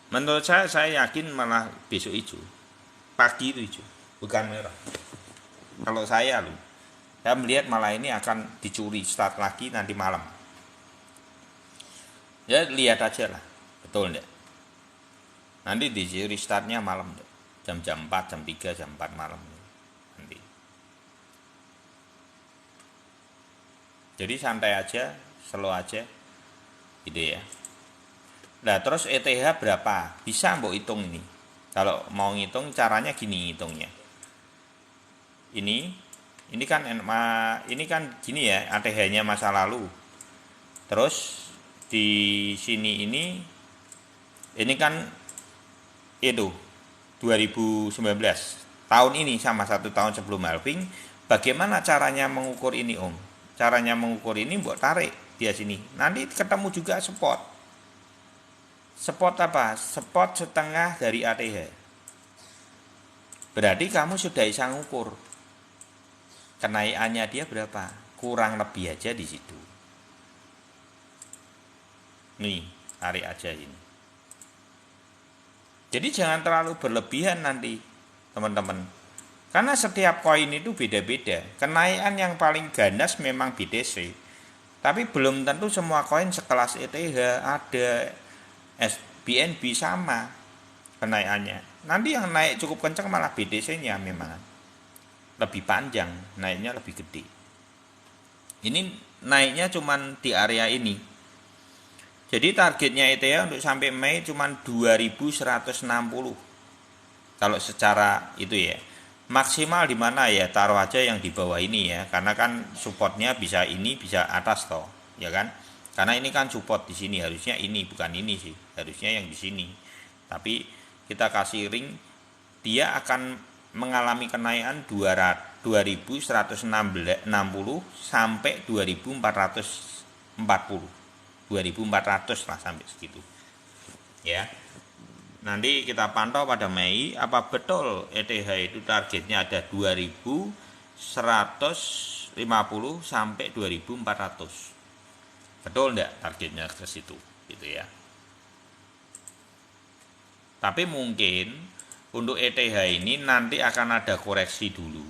Menurut saya yakin malah besok hijau. Pagi itu hijau, bukan merah. Kalau saya loh, saya melihat malah ini akan dicuri start lagi nanti malam. Ya lihat aja lah, betul enggak? Nanti dicuri startnya malam, jam 4, jam 3, jam 4 malam nanti. Jadi santai aja, slow aja, gitu ya. Nah terus ETH berapa? Bisa mbok hitung ini. Kalau mau ngitung caranya gini ngitungnya. Ini kan ini kan gini ya ATH-nya masa lalu. Terus di sini ini kan itu 2019 tahun ini sama 1 tahun sebelum halving. Bagaimana caranya mengukur ini Om? Caranya mengukur ini buat tarik dia sini. Nanti ketemu juga spot. Spot apa? Spot setengah dari ATH. Berarti kamu sudah bisa ngukur kenaikannya dia berapa. Kurang lebih aja di situ. Nih, tarik aja ini. Jadi jangan terlalu berlebihan nanti, teman-teman. Karena setiap koin itu beda-beda. Kenaikan yang paling ganas memang BTC. Tapi belum tentu semua koin sekelas ETH ada BNB sama kenaikannya. Nanti yang naik cukup kencang malah BTC-nya memang lebih panjang, naiknya lebih gede. Ini naiknya cuman di area ini. Jadi targetnya ETH untuk sampai Mei cuman 2160. Kalau secara itu ya. Maksimal di mana ya? Taruh aja yang di bawah ini ya, karena kan supportnya bisa ini bisa atas toh, ya kan? Karena ini kan support di sini, harusnya ini bukan ini sih, harusnya yang di sini. Tapi kita kasih ring, dia akan mengalami kenaikan 2160 sampai 2440. 2400 lah sampai segitu. Ya. Nanti kita pantau pada Mei apa betul ETH itu targetnya ada 2150 sampai 2400. Betul enggak targetnya ke situ gitu ya. Tapi mungkin untuk ETH ini nanti akan ada koreksi dulu.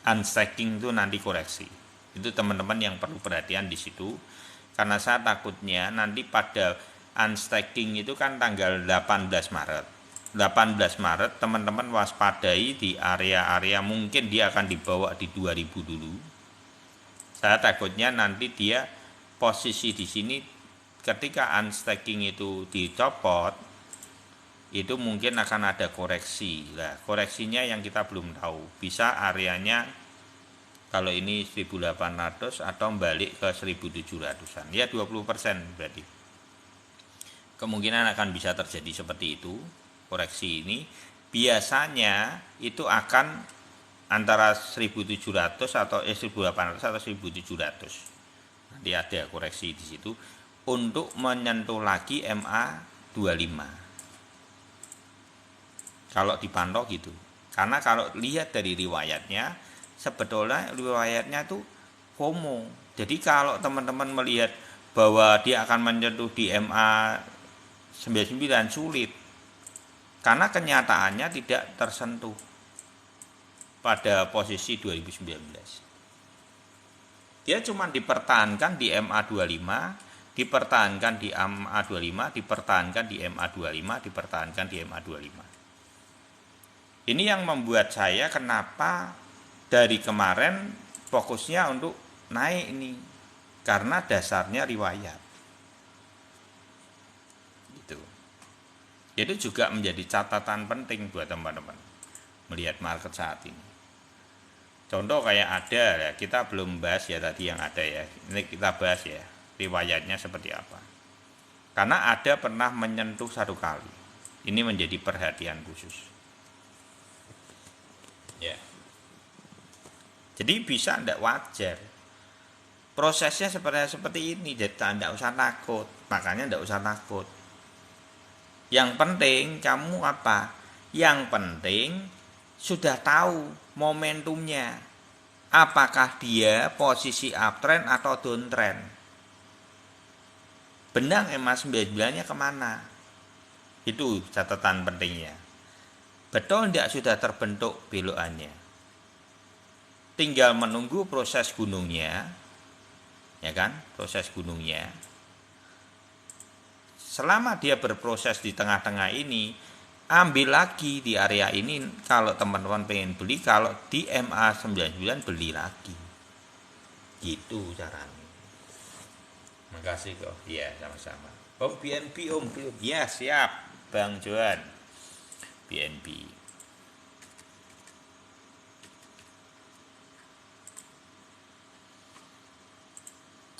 Unstacking itu nanti koreksi. Itu teman-teman yang perlu perhatian di situ. Karena saya takutnya nanti pada unstacking itu kan tanggal 18 Maret. 18 Maret teman-teman waspadai di area-area mungkin dia akan dibawa di 2000 dulu. Saya takutnya nanti dia posisi di sini ketika unstacking itu dicopot itu mungkin akan ada koreksi. Nah, koreksinya yang kita belum tahu. Bisa areanya kalau ini 1800 atau balik ke 1700-an. Ya 20% berarti. Kemungkinan akan bisa terjadi seperti itu. Koreksi ini biasanya itu akan antara 1700 atau 1800 atau 1700. Nanti ada koreksi di situ untuk menyentuh lagi MA25. Kalau dipantau gitu. Karena kalau lihat dari riwayatnya, sebetulnya riwayatnya tuh FOMO. Jadi kalau teman-teman melihat bahwa dia akan menyentuh di MA99 sulit. Karena kenyataannya tidak tersentuh pada posisi 2019. Dia cuma dipertahankan di MA25, dipertahankan di MA25, dipertahankan di MA25, dipertahankan di MA25. Ini yang membuat saya kenapa dari kemarin fokusnya untuk naik ini. Karena dasarnya riwayat. Gitu. Itu juga menjadi catatan penting buat teman-teman melihat market saat ini. Contoh kayak ada ya, kita belum bahas ya tadi yang ada ya. Ini kita bahas ya riwayatnya seperti apa. Karena ada pernah menyentuh satu kali. Ini menjadi perhatian khusus. Ya. Jadi bisa ndak wajar. Prosesnya seperti ini, jadi ndak usah takut. Makanya ndak usah takut. Yang penting kamu apa? Yang penting sudah tahu momentumnya. Apakah dia posisi uptrend atau downtrend? Benang MA99-nya kemana? Itu catatan pentingnya. Betul tidak sudah terbentuk belokannya? Tinggal menunggu proses gunungnya, ya kan? Proses gunungnya. Selama dia berproses di tengah-tengah ini, ambil lagi di area ini. Kalau teman-teman pengen beli, kalau di MA99 beli lagi. Gitu caranya. Makasih kok. Iya, sama-sama. Om BNB, Om belum. Ya, siap. Bang Johan. BNB.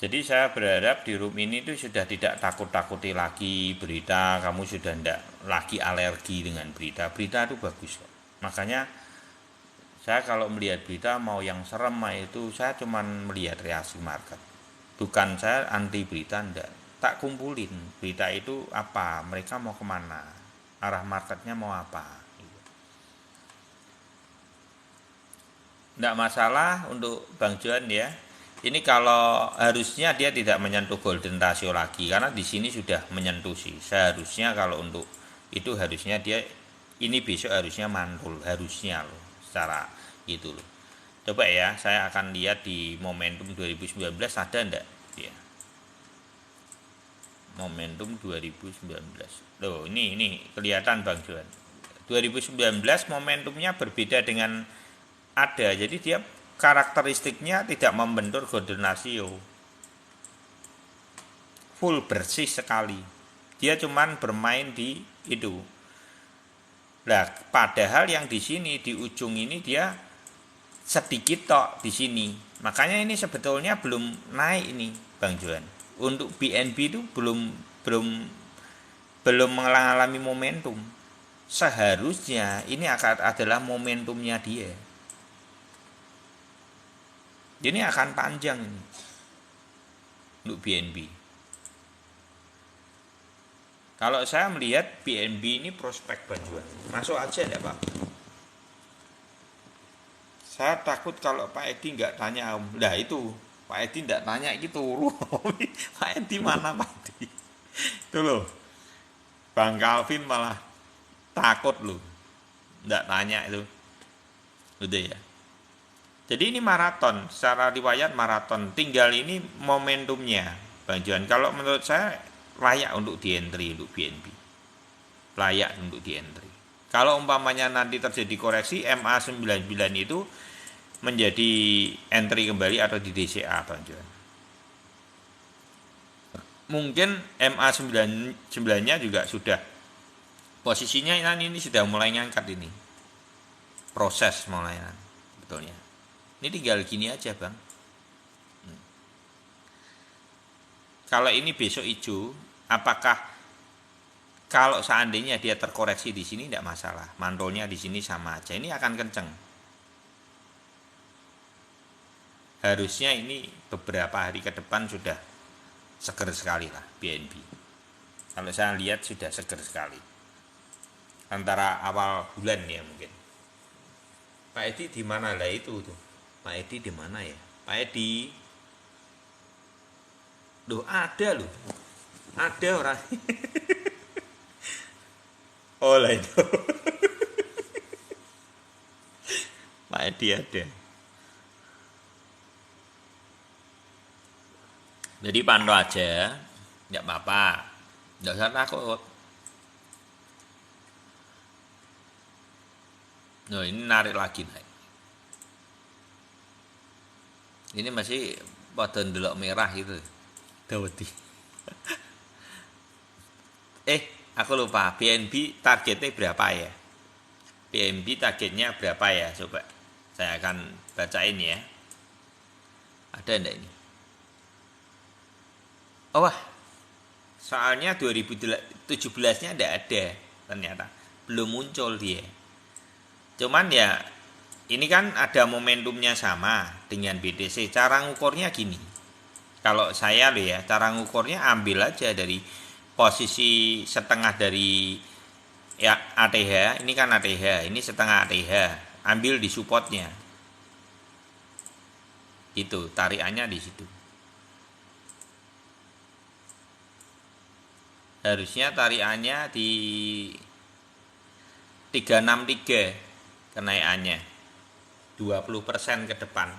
Jadi saya berharap di room ini tuh sudah tidak takut-takuti lagi berita, kamu sudah tidak lagi alergi dengan berita. Berita itu bagus kok. Makanya saya kalau melihat berita mau yang serem itu saya cuman melihat reaksi market. Bukan saya anti berita, enggak. Tak kumpulin berita itu apa, mereka mau kemana, arah marketnya mau apa. Enggak masalah untuk Bang Johan ya. Ini kalau harusnya dia tidak menyentuh golden ratio lagi karena di sini sudah menyentuh sih. Seharusnya kalau untuk itu harusnya dia ini besok harusnya mantul, harusnya loh secara itu loh. Coba ya, saya akan lihat di momentum 2019 ada enggak ya. Momentum 2019. Loh, ini kelihatan Bang Johan. 2019 momentumnya berbeda dengan ada. Jadi dia karakteristiknya tidak membentur golden ratio, full bersih sekali. Dia cuman bermain di itu. Nah, padahal yang di sini di ujung ini dia sedikit tok di sini. Makanya ini sebetulnya belum naik ini, Bang Johan. Untuk BNB itu belum mengalami momentum. Seharusnya ini adalah momentumnya dia. Ini akan panjang ini untuk BNB. Kalau saya melihat BNB ini prospek Banjuan, masuk aja enggak Pak? Saya takut kalau Pak Edi nggak tanya, nah itu Pak Edi nggak tanya gitu. Pak Edi mana Pak Edi? Itu loh, Bang Calvin malah takut loh, nggak tanya itu. Udah ya. Jadi ini maraton, secara riwayat maraton. Tinggal ini momentumnya, Bang Johan. Kalau menurut saya layak untuk di entry untuk BNB. Layak untuk di entry. Kalau umpamanya nanti terjadi koreksi, MA99 itu menjadi entry kembali atau di DCA, Bang Johan. Mungkin MA99-nya juga sudah posisinya ini sudah mulai ngangkat ini. Proses mulai betulnya. Ini tinggal gini aja Bang. Kalau ini besok hijau, apakah kalau seandainya dia terkoreksi di sini tidak masalah, mantulnya di sini sama aja. Ini akan kenceng. Harusnya ini beberapa hari ke depan sudah seger sekali lah BNB. Kalau saya lihat sudah seger sekali. Antara awal bulan ya mungkin. Pak Edi di mana lah itu tuh? Pak Edi di mana ya? Pak Edi. Loh, ada loh. Ada orang. Oh lah itu. Pak Edi ada. Jadi pantau aja. Enggak apa-apa. Enggak usah takut. Nah, ini narik lagi naik. Ini masih pada ndelok merah gitu. Daweti. Aku lupa BNB targetnya berapa ya. BNB targetnya berapa ya, coba saya akan bacain ya. Ada enggak ini? Oh wah, soalnya 2017-nya enggak ada ternyata. Belum muncul dia. Cuman ya ini kan ada momentumnya sama dengan BTC. Cara ngukurnya gini. Kalau saya loh ya, cara ngukurnya ambil aja dari posisi setengah dari ya ATH, ini kan ATH, ini setengah ATH. Ambil di supportnya. Itu tarikannya di situ. Harusnya tarikannya di 363 kenaikannya. 20% ke depan.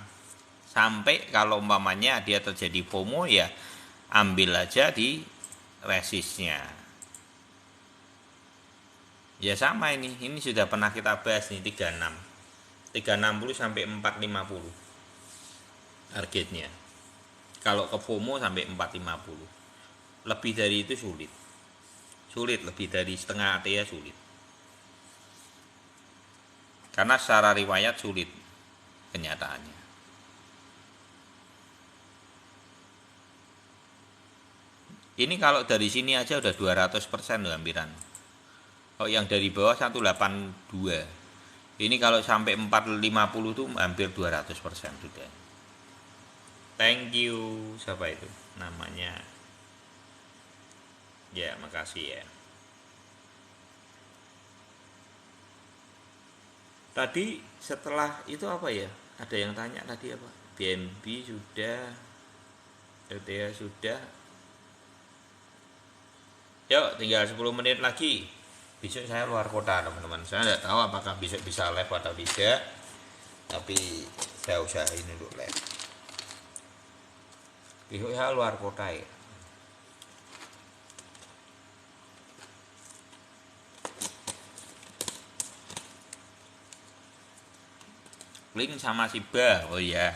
Sampai kalau umpamanya dia terjadi FOMO ya ambil aja di resistnya. Ya sama ini sudah pernah kita bahas nih 36. 360 sampai 450 targetnya. Kalau ke FOMO sampai 450. Lebih dari itu sulit. Sulit lebih dari setengah ATH sulit. Karena secara riwayat sulit kenyataannya. Ini kalau dari sini aja udah 200% loh hampiran. Kalau yang dari bawah 182. Ini kalau sampai 450 tuh hampir 200% sudah. Thank you. Siapa itu namanya? Ya, makasih ya. Tadi setelah itu apa ya? Ada yang tanya tadi apa? BNB sudah, LTA sudah. Yuk, tinggal 10 menit lagi. Besok saya luar kota, teman-teman. Saya tidak tahu apakah besok bisa live atau tidak. Tapi saya usahain untuk live. Besok saya luar kota ya. Link sama Siba, oh iya.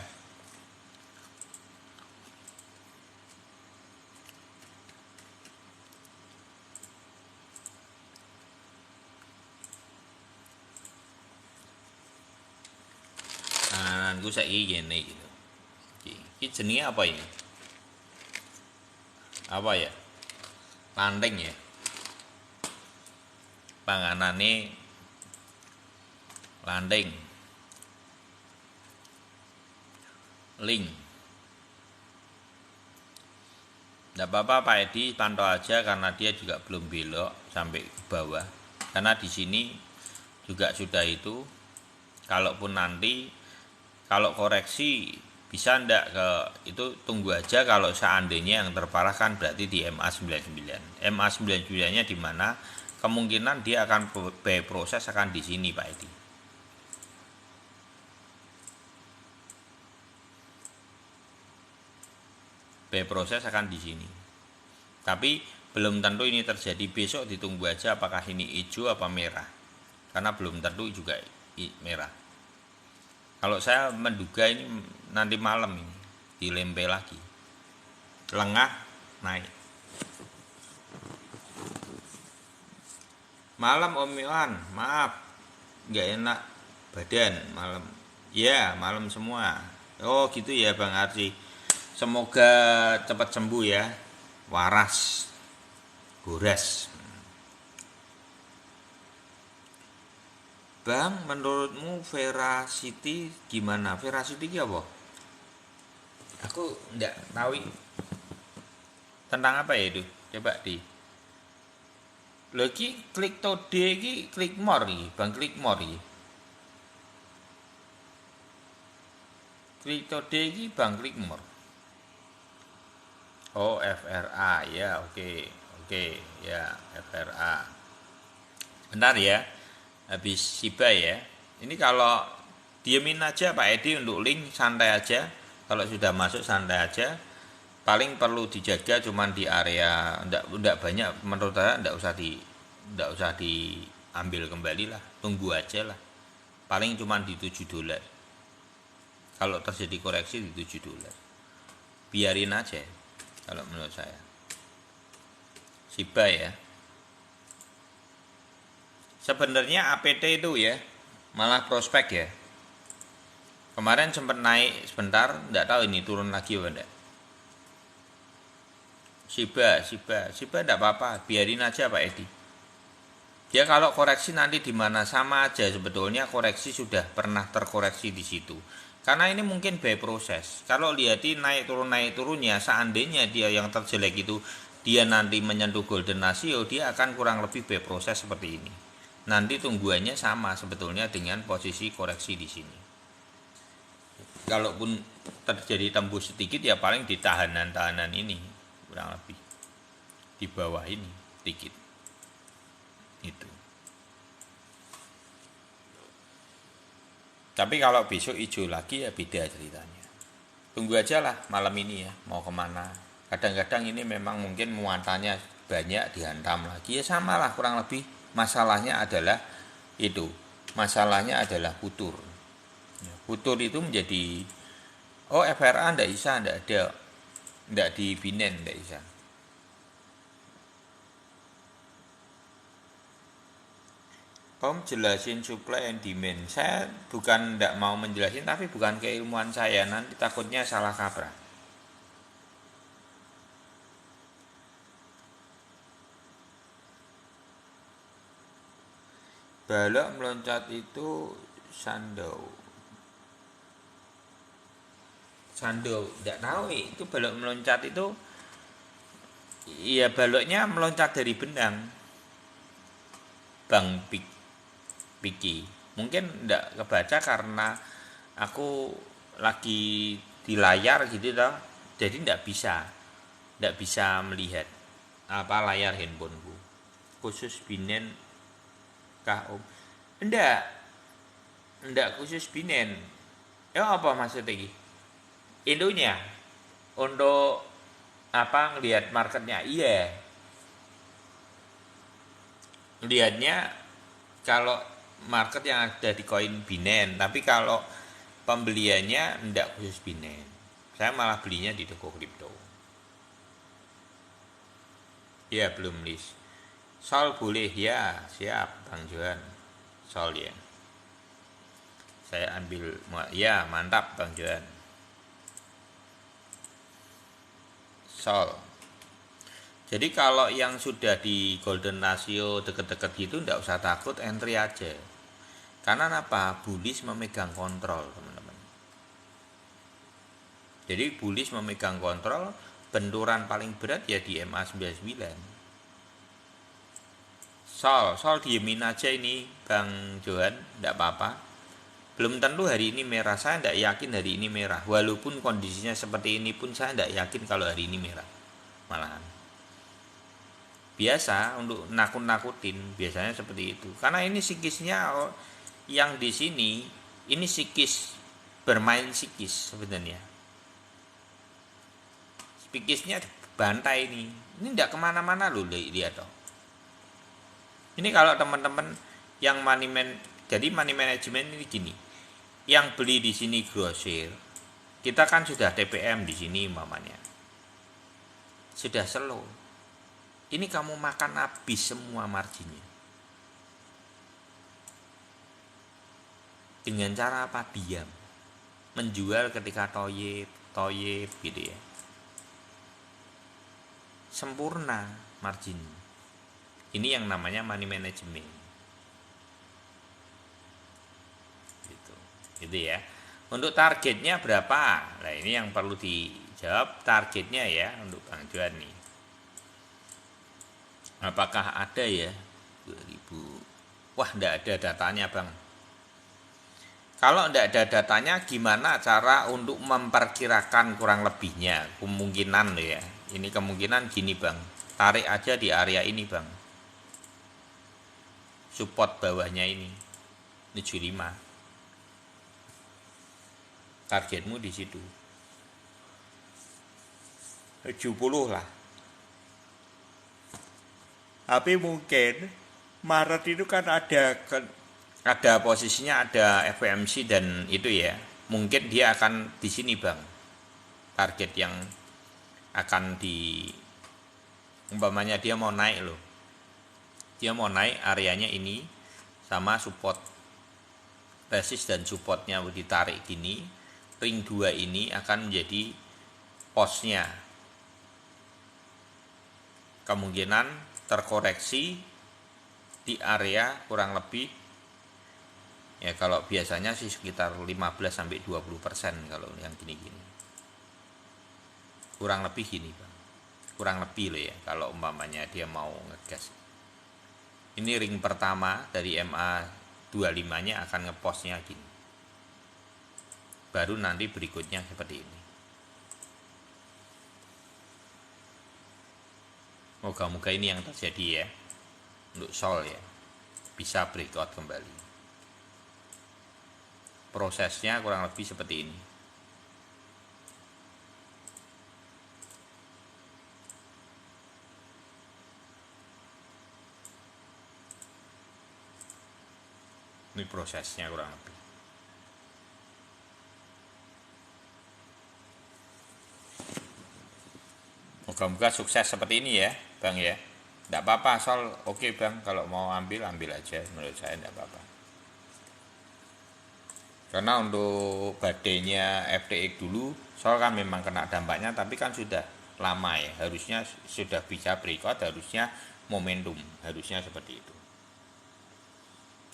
Ananku saiki gini gitu. Iki jenenge apa ini? Apa ya? Landing ya. Panganane landing. Link. Tidak apa-apa Pak Edi, pantau aja karena dia juga belum belok sampai ke bawah. Karena di sini juga sudah itu. Kalaupun nanti kalau koreksi bisa ndak ke itu tunggu aja. Kalau seandainya yang terparah kan berarti di MA99. MA99-nya di mana kemungkinan dia akan proses akan di sini Pak Edi. Proses akan di sini. Tapi belum tentu ini terjadi. Besok ditunggu aja apakah ini hijau apa merah. Karena belum tentu juga merah. Kalau saya menduga ini nanti malam ini dilempe lagi. Lengah naik. Malam Om Iwan, maaf. Nggak enak badan malam. Ya, malam semua. Oh, gitu ya Bang Arsi. Semoga cepat sembuh ya, waras, gores. Bang, menurutmu Veracity gimana? Veracity apa? Aku enggak tahu tentang apa ya itu. Coba di. Lagi klik today iki, klik more iki, Bang klik more iki. Klik today iki, Bang klik more. Oh FRA ya oke ya FRA. Bentar ya, habis Shiba ya. Ini kalau diemin aja Pak Edi untuk link santai aja. Kalau sudah masuk santai aja. Paling perlu dijaga cuman di area enggak banyak menurut saya enggak usah diambil kembali lah. Tunggu aja lah. Paling cuman di $7. Kalau terjadi koreksi di $7. Biarin aja. Kalau menurut saya Shiba ya. Sebenarnya APT itu ya malah prospek ya. Kemarin sempat naik sebentar, enggak tahu ini turun lagi apa enggak. Shiba enggak apa-apa, biarin aja Pak Edi. Dia kalau koreksi nanti di mana sama aja sebetulnya koreksi sudah pernah terkoreksi di situ. Karena ini mungkin by proses. Kalau lihatin naik turunnya, seandainya dia yang terjelek itu dia nanti menyentuh golden ratio, dia akan kurang lebih by proses seperti ini. Nanti tungguannya sama sebetulnya dengan posisi koreksi di sini. Kalaupun terjadi tembus sedikit ya paling di tahanan-tahanan ini kurang lebih di bawah ini sedikit itu. Tapi kalau besok hijau lagi ya beda ceritanya. Tunggu aja lah malam ini ya mau kemana. Kadang-kadang ini memang mungkin muatannya banyak dihantam lagi ya sama lah kurang lebih. Masalahnya adalah itu, masalahnya adalah futur. Futur itu menjadi FRA ndak bisa, ndak ada, ndak di Binance ndak bisa. Om jelasin supply and demand. Saya bukan ndak mau menjelasin, tapi bukan keilmuan saya, nanti takutnya salah kaprah. Balok meloncat itu Sandow, tidak tahu itu balok meloncat itu, iya baloknya meloncat dari benang, Bang Piki. Mungkin tidak kebaca karena aku lagi di layar gitu toh, jadi tidak bisa melihat apa layar handphoneku. Khusus Binance kah Om? Enggak khusus Binance. Ya apa maksudnya ini? Indonya untuk apa ngelihat marketnya? Iya. Lihatnya kalau market yang ada di koin Binance, tapi kalau pembeliannya enggak khusus Binance. Saya malah belinya di toko kripto. Ya belum list. Sol boleh ya, siap Bang Johan. Sol ya. Saya ambil ya, mantap Bang Johan. Sol. Jadi kalau yang sudah di golden ratio deket-deket gitu enggak usah takut, entry aja. Karena apa? Bullish memegang kontrol, teman-teman. Jadi bullish memegang kontrol, benturan paling berat ya di MA99. Sol diemin aja ini Bang Johan, enggak apa-apa. Belum tentu hari ini merah, saya enggak yakin hari ini merah. Walaupun kondisinya seperti ini pun saya enggak yakin kalau hari ini merah. Malahan. Biasa untuk nakut-nakutin, biasanya seperti itu. Karena ini psikisnya yang di sini, ini psikis, bermain psikis sebenarnya. Psikisnya bantai ini enggak kemana-mana loh, lihat toh. Ini kalau teman-teman yang jadi money management ini gini, yang beli di sini grosir, kita kan sudah TPM di sini mamanya, sudah slow. Ini kamu makan habis semua marginnya. Dengan cara apa? Diam, menjual ketika toyib gitu ya. Sempurna margin. Ini yang namanya money management. Gitu ya. Untuk targetnya berapa? Nah, ini yang perlu dijawab targetnya ya untuk Bang Johan nih. Apakah ada ya 2000? Wah, enggak ada datanya, Bang. Kalau enggak ada datanya, gimana cara untuk memperkirakan kurang lebihnya? Kemungkinan ya. Ini kemungkinan gini, Bang. Tarik aja di area ini, Bang. Support bawahnya ini 75. Targetmu di situ 70 lah. Tapi mungkin Maret itu kan ada posisinya, ada FOMC dan itu ya. Mungkin dia akan di sini, Bang. Target yang akan umpamanya dia mau naik loh. Dia mau naik areanya ini sama support, resist dan supportnya ditarik gini, ring 2 ini akan menjadi posnya. Kemungkinan terkoreksi di area kurang lebih ya, kalau biasanya sih sekitar 15-20% kalau yang gini-gini. Kurang lebih gini, Bang. Kurang lebih loh ya kalau umpamanya dia mau ngegas. Ini ring pertama dari MA 25-nya akan ngepostnya gini. Baru nanti berikutnya seperti ini. Moga-moga ini yang terjadi ya. Untuk sol ya. Bisa breakout kembali. Prosesnya kurang lebih seperti ini. Ini prosesnya kurang lebih. Moga-moga sukses seperti ini ya, Bang ya. Tidak apa-apa, Sol. Oke, Bang. Kalau mau ambil aja. Menurut saya tidak apa-apa. Karena untuk badainya FTX dulu, Sol kan memang kena dampaknya, tapi kan sudah lama ya. Harusnya sudah bisa breakout, harusnya momentum. Harusnya seperti itu.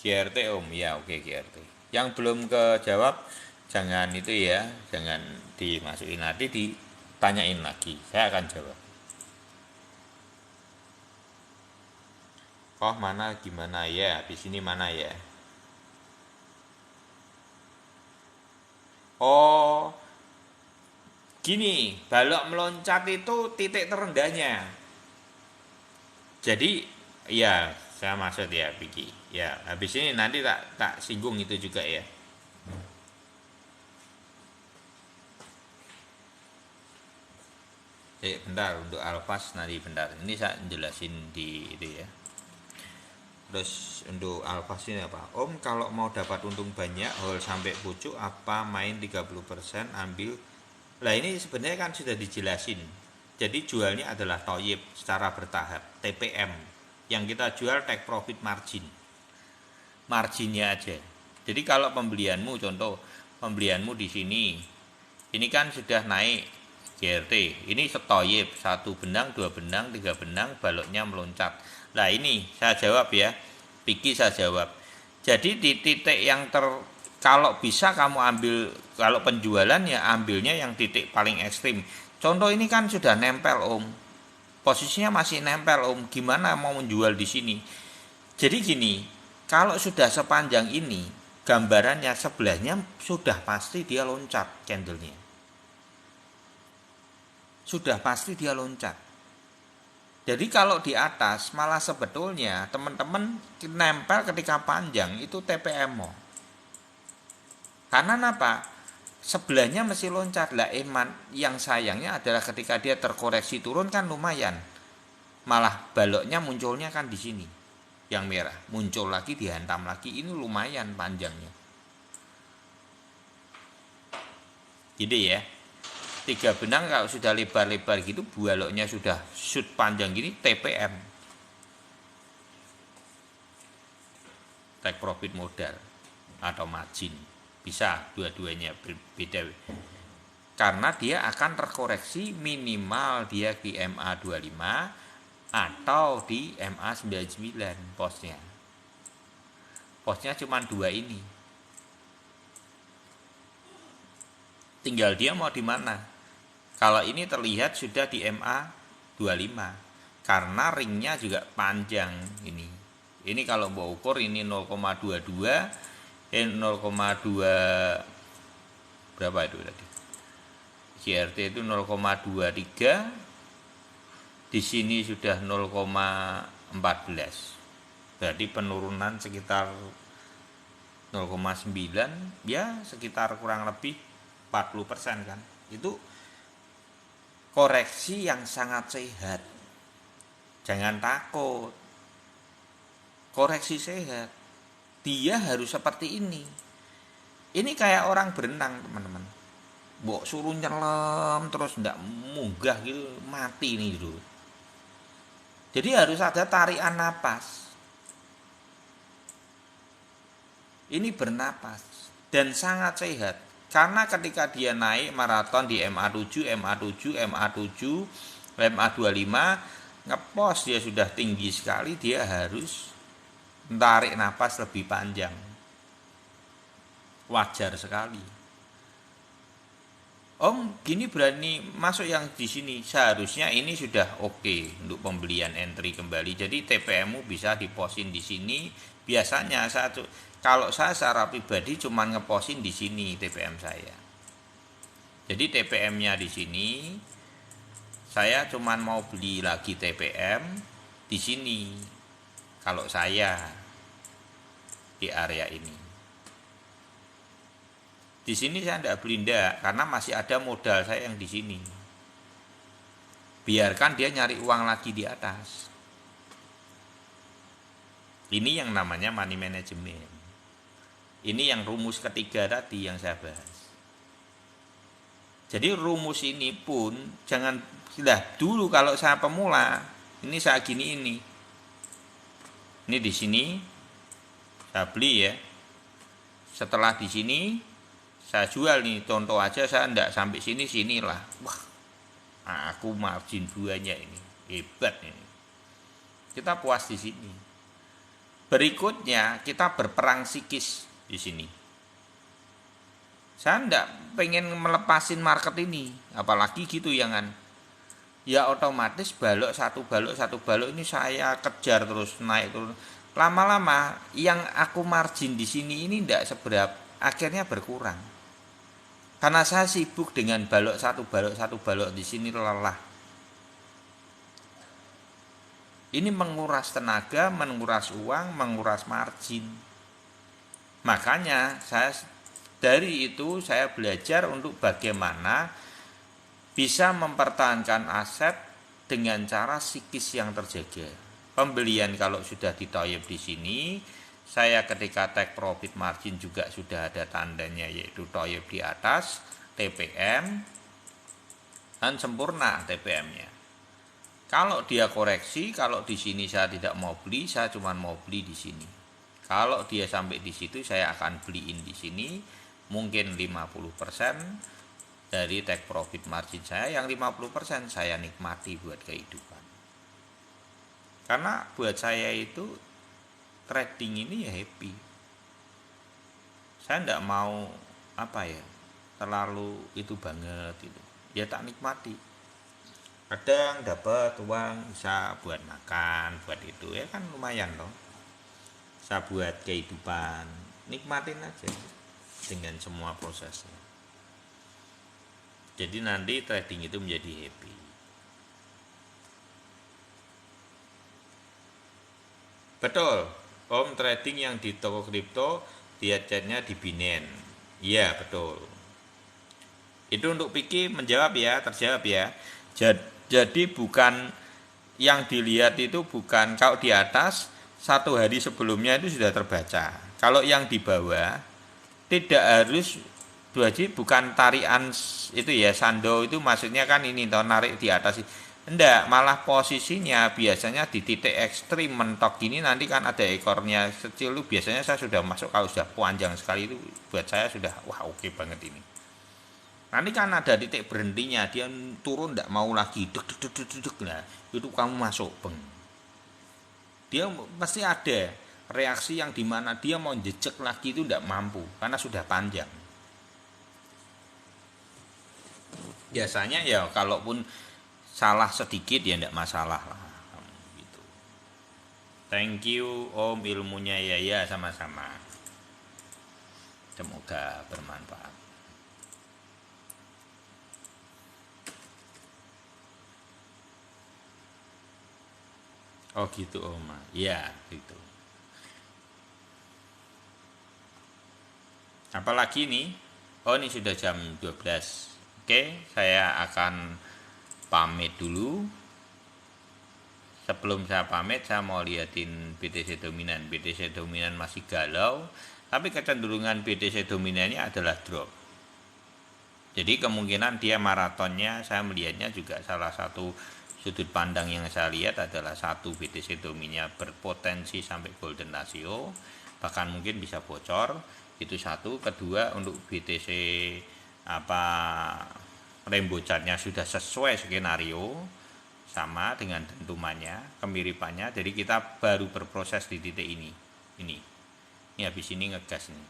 GRT Om, ya oke GRT. Yang belum kejawab jangan itu ya, jangan dimasukin, nanti ditanyain lagi, saya akan jawab. Oh mana gimana ya, di sini mana ya? Oh gini, balok meloncat itu titik terendahnya. Jadi ya saya maksud ya Piki. Ya habis ini nanti tak singgung itu juga ya. Bentar untuk alfas nanti bentar. Ini saya jelasin di itu ya. Terus untuk alfas ini apa? Om kalau mau dapat untung banyak hold sampai pucuk apa main 30% ambil. Lah ini sebenarnya kan sudah dijelasin. Jadi jualnya adalah toyib secara bertahap, TPM. Yang kita jual take profit margin. Marginnya aja. Jadi kalau pembelianmu, contoh pembelianmu di sini, ini kan sudah naik GRT. Ini toyib, 1 benang, 2 benang, 3 benang, baloknya meloncat. Nah ini saya jawab ya, Piki saya jawab. Jadi di titik yang kalau bisa kamu ambil, kalau penjualan ya ambilnya yang titik paling ekstrim. Contoh ini kan sudah nempel Om, posisinya masih nempel Om. Gimana mau menjual di sini? Jadi gini, kalau sudah sepanjang ini, gambarannya sebelahnya sudah pasti dia loncat candlenya. Sudah pasti dia loncat. Jadi kalau di atas malah sebetulnya teman-teman nempel ketika panjang itu TPM. Karena apa? Sebelahnya mesti loncat. Lah yang sayangnya adalah ketika dia terkoreksi turun kan lumayan. Malah baloknya munculnya kan di sini. Yang merah muncul lagi, dihantam lagi, ini lumayan panjangnya. Gitu ya. 3 benang kalau sudah lebar-lebar gitu, baloknya sudah shoot panjang gini, TPM. Take profit modal atau margin. Bisa dua-duanya beda. Karena dia akan terkoreksi minimal dia di MA 25 atau di MA 99 posnya. Posnya cuma 2 ini. Tinggal dia mau di mana. Kalau ini terlihat sudah di MA 25 karena ringnya juga panjang ini. Ini kalau mau ukur ini 0,22 0,2 berapa itu tadi? GRT itu 0,23. Di sini sudah 0,14. Berarti penurunan sekitar 0,9 ya, sekitar kurang lebih 40% kan. Itu koreksi yang sangat sehat. Jangan takut. Koreksi sehat. Dia harus seperti ini. Ini kayak orang berenang, teman-teman. Mbok suruh nyelam terus ndak munggah gitu, mati nih dulu. Jadi harus ada tarikan napas. Ini bernapas dan sangat sehat. Karena ketika dia naik maraton di MA7, MA7, MA7, MA25, ngepos dia sudah tinggi sekali, dia harus tarik napas lebih panjang. Wajar sekali. Om, gini berani masuk yang di sini. Seharusnya ini sudah oke untuk pembelian entry kembali. Jadi TPM-mu bisa diposin di sini. Biasanya kalau saya secara pribadi cuma ngeposin di sini TPM saya. Jadi TPM-nya di sini. Saya cuma mau beli lagi TPM di sini. Kalau saya di area ini. Di sini saya tidak beli karena masih ada modal saya yang di sini. Biarkan dia nyari uang lagi di atas. Ini yang namanya money management. Ini yang rumus ketiga tadi yang saya bahas. Jadi rumus ini pun jangan dulu kalau saya pemula, ini saya gini ini. Ini di sini saya beli ya. Setelah di sini saya jual nih, contoh aja saya enggak sampai sinilah. Wah, aku margin 2-nya ini hebat ini. Kita puas di sini. Berikutnya kita berperang psikis di sini. Saya enggak pengen melepasin market ini, apalagi gitu ya kan. Ya otomatis satu balok ini saya kejar terus naik terus. Lama-lama yang aku margin di sini ini enggak seberapa, akhirnya berkurang. Karena saya sibuk dengan satu balok di sini lelah. Ini menguras tenaga, menguras uang, menguras margin. Makanya dari itu saya belajar untuk bagaimana bisa mempertahankan aset dengan cara psikis yang terjaga. Pembelian kalau sudah ditoyib di sini, saya ketika take profit margin juga sudah ada tandanya yaitu toyib di atas TPM dan sempurna TPM-nya. Kalau dia koreksi, kalau di sini saya tidak mau beli, saya cuma mau beli di sini. Kalau dia sampai di situ saya akan beliin di sini mungkin 50% dari take profit margin saya, yang 50% saya nikmati buat kehidupan. Karena buat saya itu trading ini ya happy. Saya tidak mau terlalu itu banget itu. Ya tak nikmati. Kadang dapat uang bisa buat makan, buat itu ya kan lumayan loh. Saya buat kehidupan, nikmatin aja dengan semua prosesnya. Jadi nanti trading itu menjadi happy. Betul, Om, trading yang di toko kripto dia chatnya di Binance. Iya betul. Itu untuk Piki menjawab ya, terjawab ya. Jadi bukan yang dilihat itu bukan kalau di atas 1 hari sebelumnya itu sudah terbaca. Kalau yang di bawah tidak harus bukan tarian itu ya, sando itu maksudnya kan ini toh narik di atas. Enggak, malah posisinya biasanya di titik ekstrim mentok gini nanti kan ada ekornya kecil itu biasanya saya sudah masuk kalau sudah panjang sekali itu buat saya sudah wah oke banget ini. Nanti kan ada titik berhentinya, dia turun enggak mau lagi deg. Nah, itu kamu masuk beng. Dia pasti ada reaksi yang dimana dia mau jejek lagi itu tidak mampu karena sudah panjang. Biasanya ya kalaupun salah sedikit ya tidak masalah lah gitu. Thank you Om ilmunya ya sama-sama. Semoga bermanfaat. Oh gitu Om. Ya gitu. Apalagi nih? Oh ini sudah jam 12. Oke, saya akan pamit dulu. Sebelum saya pamit, saya mau liatin BTC dominan. BTC dominan masih galau, tapi kecenderungan BTC dominannya adalah drop. Jadi kemungkinan dia maratonnya, saya melihatnya juga salah satu sudut pandang yang saya lihat adalah BTC dominannya berpotensi sampai golden ratio. bahkan mungkin bisa bocor. Itu satu. Kedua, untuk BTC apa rainbow chartnya sudah sesuai skenario, sama dengan dentumannya, kemiripannya. Jadi kita baru berproses di titik ini habis ini ngegas ini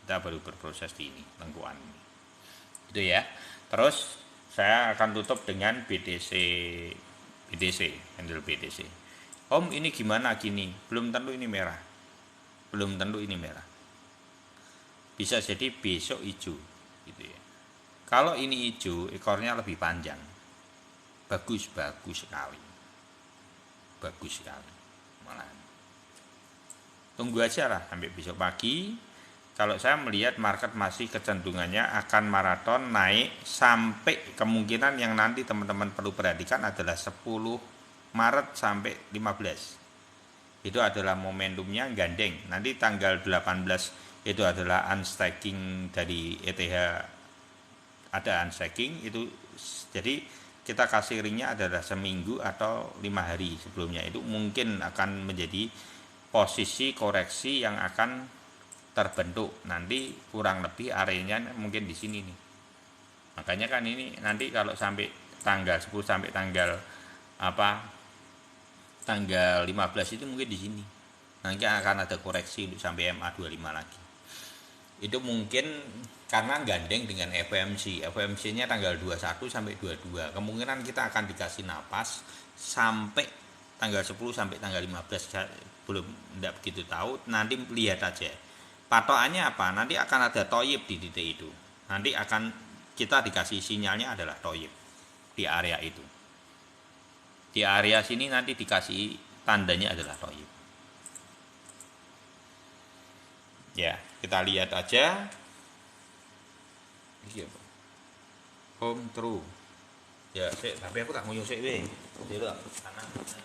kita baru berproses di ini lengkuan ini, itu ya. Terus saya akan tutup dengan BTC handle BTC. Om, ini gimana gini? Belum tentu ini merah, bisa jadi besok hijau gitu ya. Kalau ini hijau, ekornya lebih panjang, bagus sekali malah. Tunggu aja lah sampai besok pagi. Kalau saya melihat market masih kecenderungannya akan maraton naik sampai, kemungkinan yang nanti teman-teman perlu perhatikan adalah 10 Maret sampai 15. Itu adalah momentumnya gandeng. Nanti tanggal 18 itu adalah unstacking dari ETH, ada unstacking itu. Jadi kita kasih ringnya adalah seminggu atau 5 hari sebelumnya. Itu mungkin akan menjadi posisi koreksi yang akan terbentuk nanti, kurang lebih areanya mungkin di sini nih. Makanya kan ini nanti kalau sampai tanggal 10 sampai tanggal 15 itu mungkin di sini. Nanti akan ada koreksi untuk sampai MA25 lagi. Itu mungkin karena gandeng dengan FOMC-nya tanggal 21 sampai 22. Kemungkinan kita akan dikasih napas sampai tanggal 10 sampai tanggal 15. Saya belum tidak begitu tahu, nanti lihat aja. Patokannya apa? Nanti akan ada toyib di titik itu. Nanti akan kita dikasih sinyalnya adalah toyib di area itu. Di area sini nanti dikasih tandanya adalah toyib. Ya, kita lihat aja. Home true. Ya, tapi aku tak mau nyusik we. Jadi sana nanti.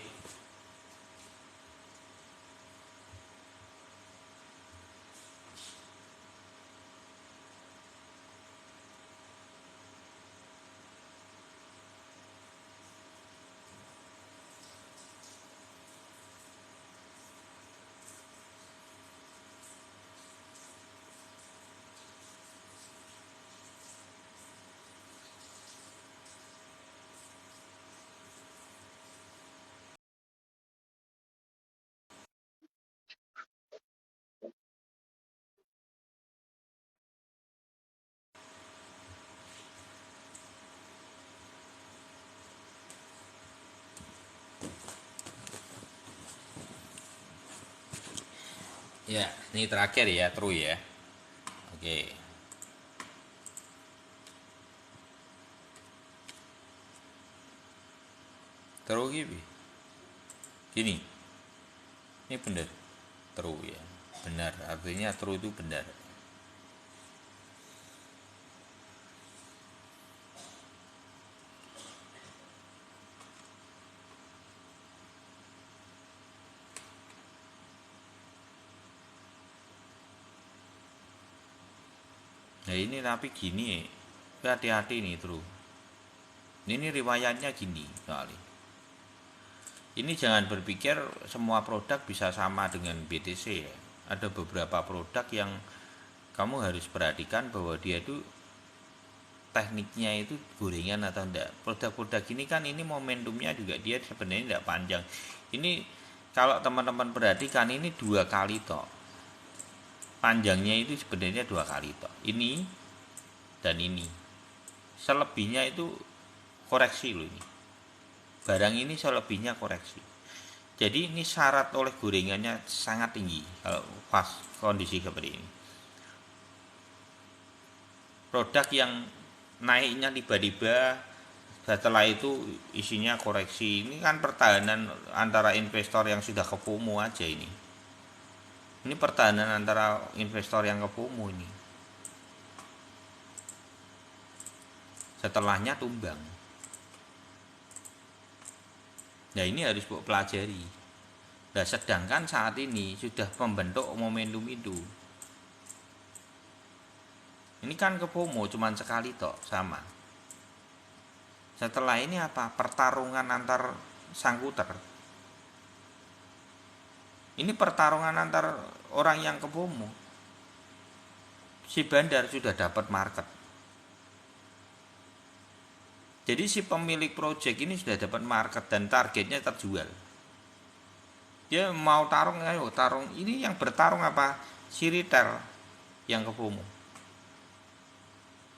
Ya, ini terakhir ya, true ya. Oke. True gini. Ini benar. True ya. Benar, artinya true itu benar. Nah ini tapi gini, hati-hati nih true. Ini riwayatnya gini soalnya. Ini jangan berpikir semua produk bisa sama dengan BTC ya. Ada beberapa produk yang kamu harus perhatikan bahwa dia itu tekniknya itu gorengan atau enggak. Produk-produk ini kan ini momentumnya juga dia sebenarnya enggak panjang. Ini kalau teman-teman perhatikan ini 2 kali toh. Panjangnya itu sebenarnya 2 kali toh. Ini dan ini. Selebihnya itu koreksi loh ini. Barang ini selebihnya koreksi. Jadi ini syarat oleh gorengannya sangat tinggi kalau pas kondisi seperti ini. Produk yang naiknya tiba-tiba setelah itu isinya koreksi, ini kan pertahanan antara investor yang sudah ke FOMO aja ini. Ini pertahanan antara investor yang ke FOMO ini. Setelahnya tumbang. Nah ini harus buat pelajari. Nah sedangkan saat ini sudah membentuk momentum itu. Ini kan ke FOMO cuman sekali tok sama. Setelah ini apa? Pertarungan antar sangkuter. Ini pertarungan antar orang yang ke FOMO. Si bandar sudah dapat market. Jadi si pemilik proyek ini sudah dapat market dan targetnya terjual. Dia mau tarung, ayo tarung. Ini yang bertarung apa? Si retail yang ke FOMO.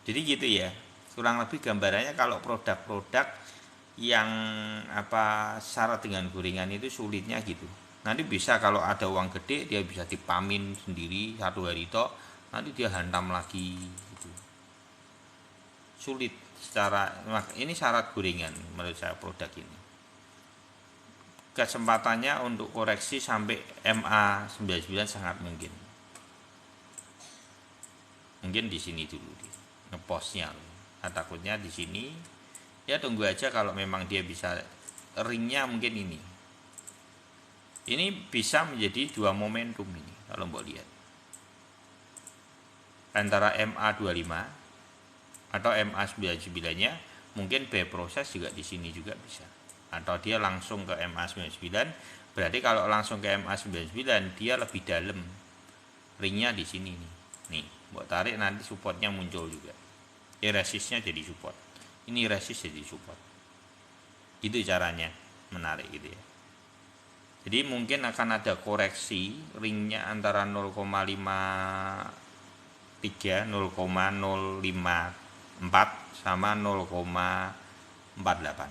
Jadi gitu ya. Kurang lebih gambarannya kalau produk-produk yang syarat dengan gorengan itu sulitnya gitu. Nanti bisa kalau ada uang gede dia bisa dipamin sendiri 1 hari tok, nanti dia hantam lagi gitu. Sulit ini syarat gorengan menurut saya produk ini. Kesempatannya untuk koreksi sampai MA99 sangat mungkin. Mungkin di sini dulu ngepostnya. Nah, takutnya di sini ya tunggu aja kalau memang dia bisa ringnya mungkin ini. Ini bisa menjadi 2 momentum ini kalau mau lihat. Antara MA25 atau MA99-nya mungkin B proses juga di sini juga bisa. Atau dia langsung ke MA99, berarti kalau langsung ke MA99 dia lebih dalam. Ringnya di sini nih. Nih, buat tarik nanti supportnya muncul juga. Resistnya jadi support. Ini resist jadi support. Itu caranya menarik gitu ya. Jadi mungkin akan ada koreksi ringnya antara 0,53, 0,054 sama 0,48.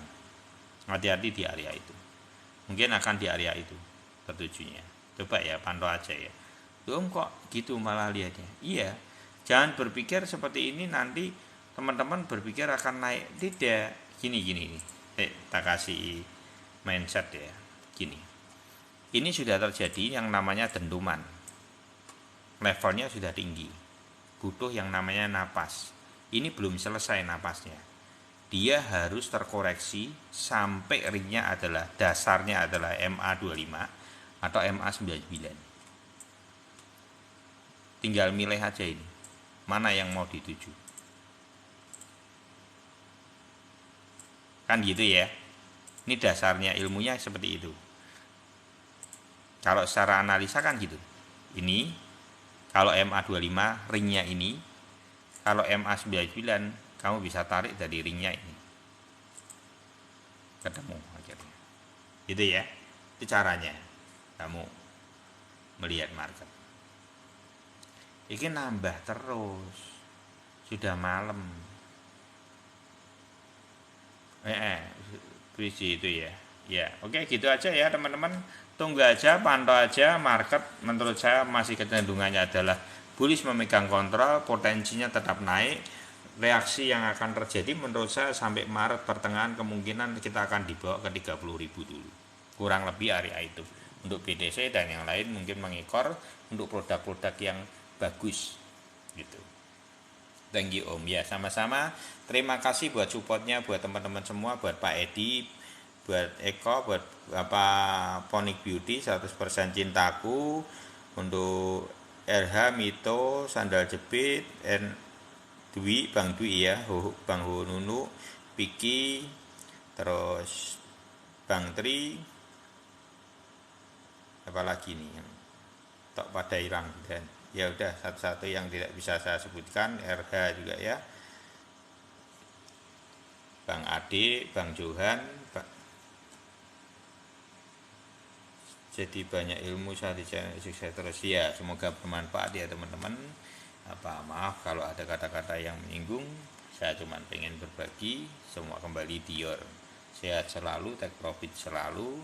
Hati-hati di area itu. Mungkin akan di area itu tertujunya. Coba ya pantau aja ya. Kok gitu malah lihatnya. Iya. Jangan berpikir seperti ini nanti teman-teman berpikir akan naik. Tidak. Gini. Tak kasih mindset ya. Gini. Ini sudah terjadi yang namanya dentuman. Levelnya sudah tinggi. Butuh yang namanya napas. Ini belum selesai napasnya. Dia harus terkoreksi sampai ringnya adalah dasarnya adalah MA25 atau MA99. Tinggal milih aja ini. Mana yang mau dituju. Kan gitu ya. Ini dasarnya ilmunya seperti itu. Kalau secara analisa kan gitu. Ini kalau MA25 ringnya ini. Kalau MA99 kamu bisa tarik dari ringnya ini. Ketemu akhirnya. Gitu ya. Itu caranya kamu melihat market. Ini nambah terus. Sudah malam. Puisi itu ya. Ya, oke gitu aja ya teman-teman. Tunggu aja, pantau aja market. Menurut saya masih kecenderungannya adalah bullish memegang kontrol, potensinya tetap naik. Reaksi yang akan terjadi menurut saya sampai Maret pertengahan kemungkinan kita akan dibawa ke 30.000 dulu. Kurang lebih area itu. Untuk BTC dan yang lain mungkin mengekor untuk produk-produk yang bagus gitu. Thank you Om ya, sama-sama. Terima kasih buat supportnya buat teman-teman semua, buat Pak Edi, buat Eko, buat Ponic Beauty 100% cintaku, untuk RH Mito, Sandal Jepit, Dwi, Bang Dwi ya, Bang Hununu, Piki, terus Bang Tri, apalagi nih yang tok pada hilang dan ya udah satu-satu yang tidak bisa saya sebutkan. RH juga ya, Bang Ade, Bang Johan. Jadi banyak ilmu saya di channel sukses terus ya, semoga bermanfaat ya teman-teman. Maaf kalau ada kata-kata yang menyinggung, saya cuma pengen berbagi. Semua kembali Dior, sehat selalu, take profit selalu.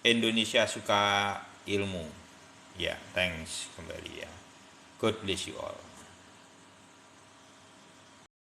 Indonesia suka ilmu ya, thanks kembali ya. God bless you all.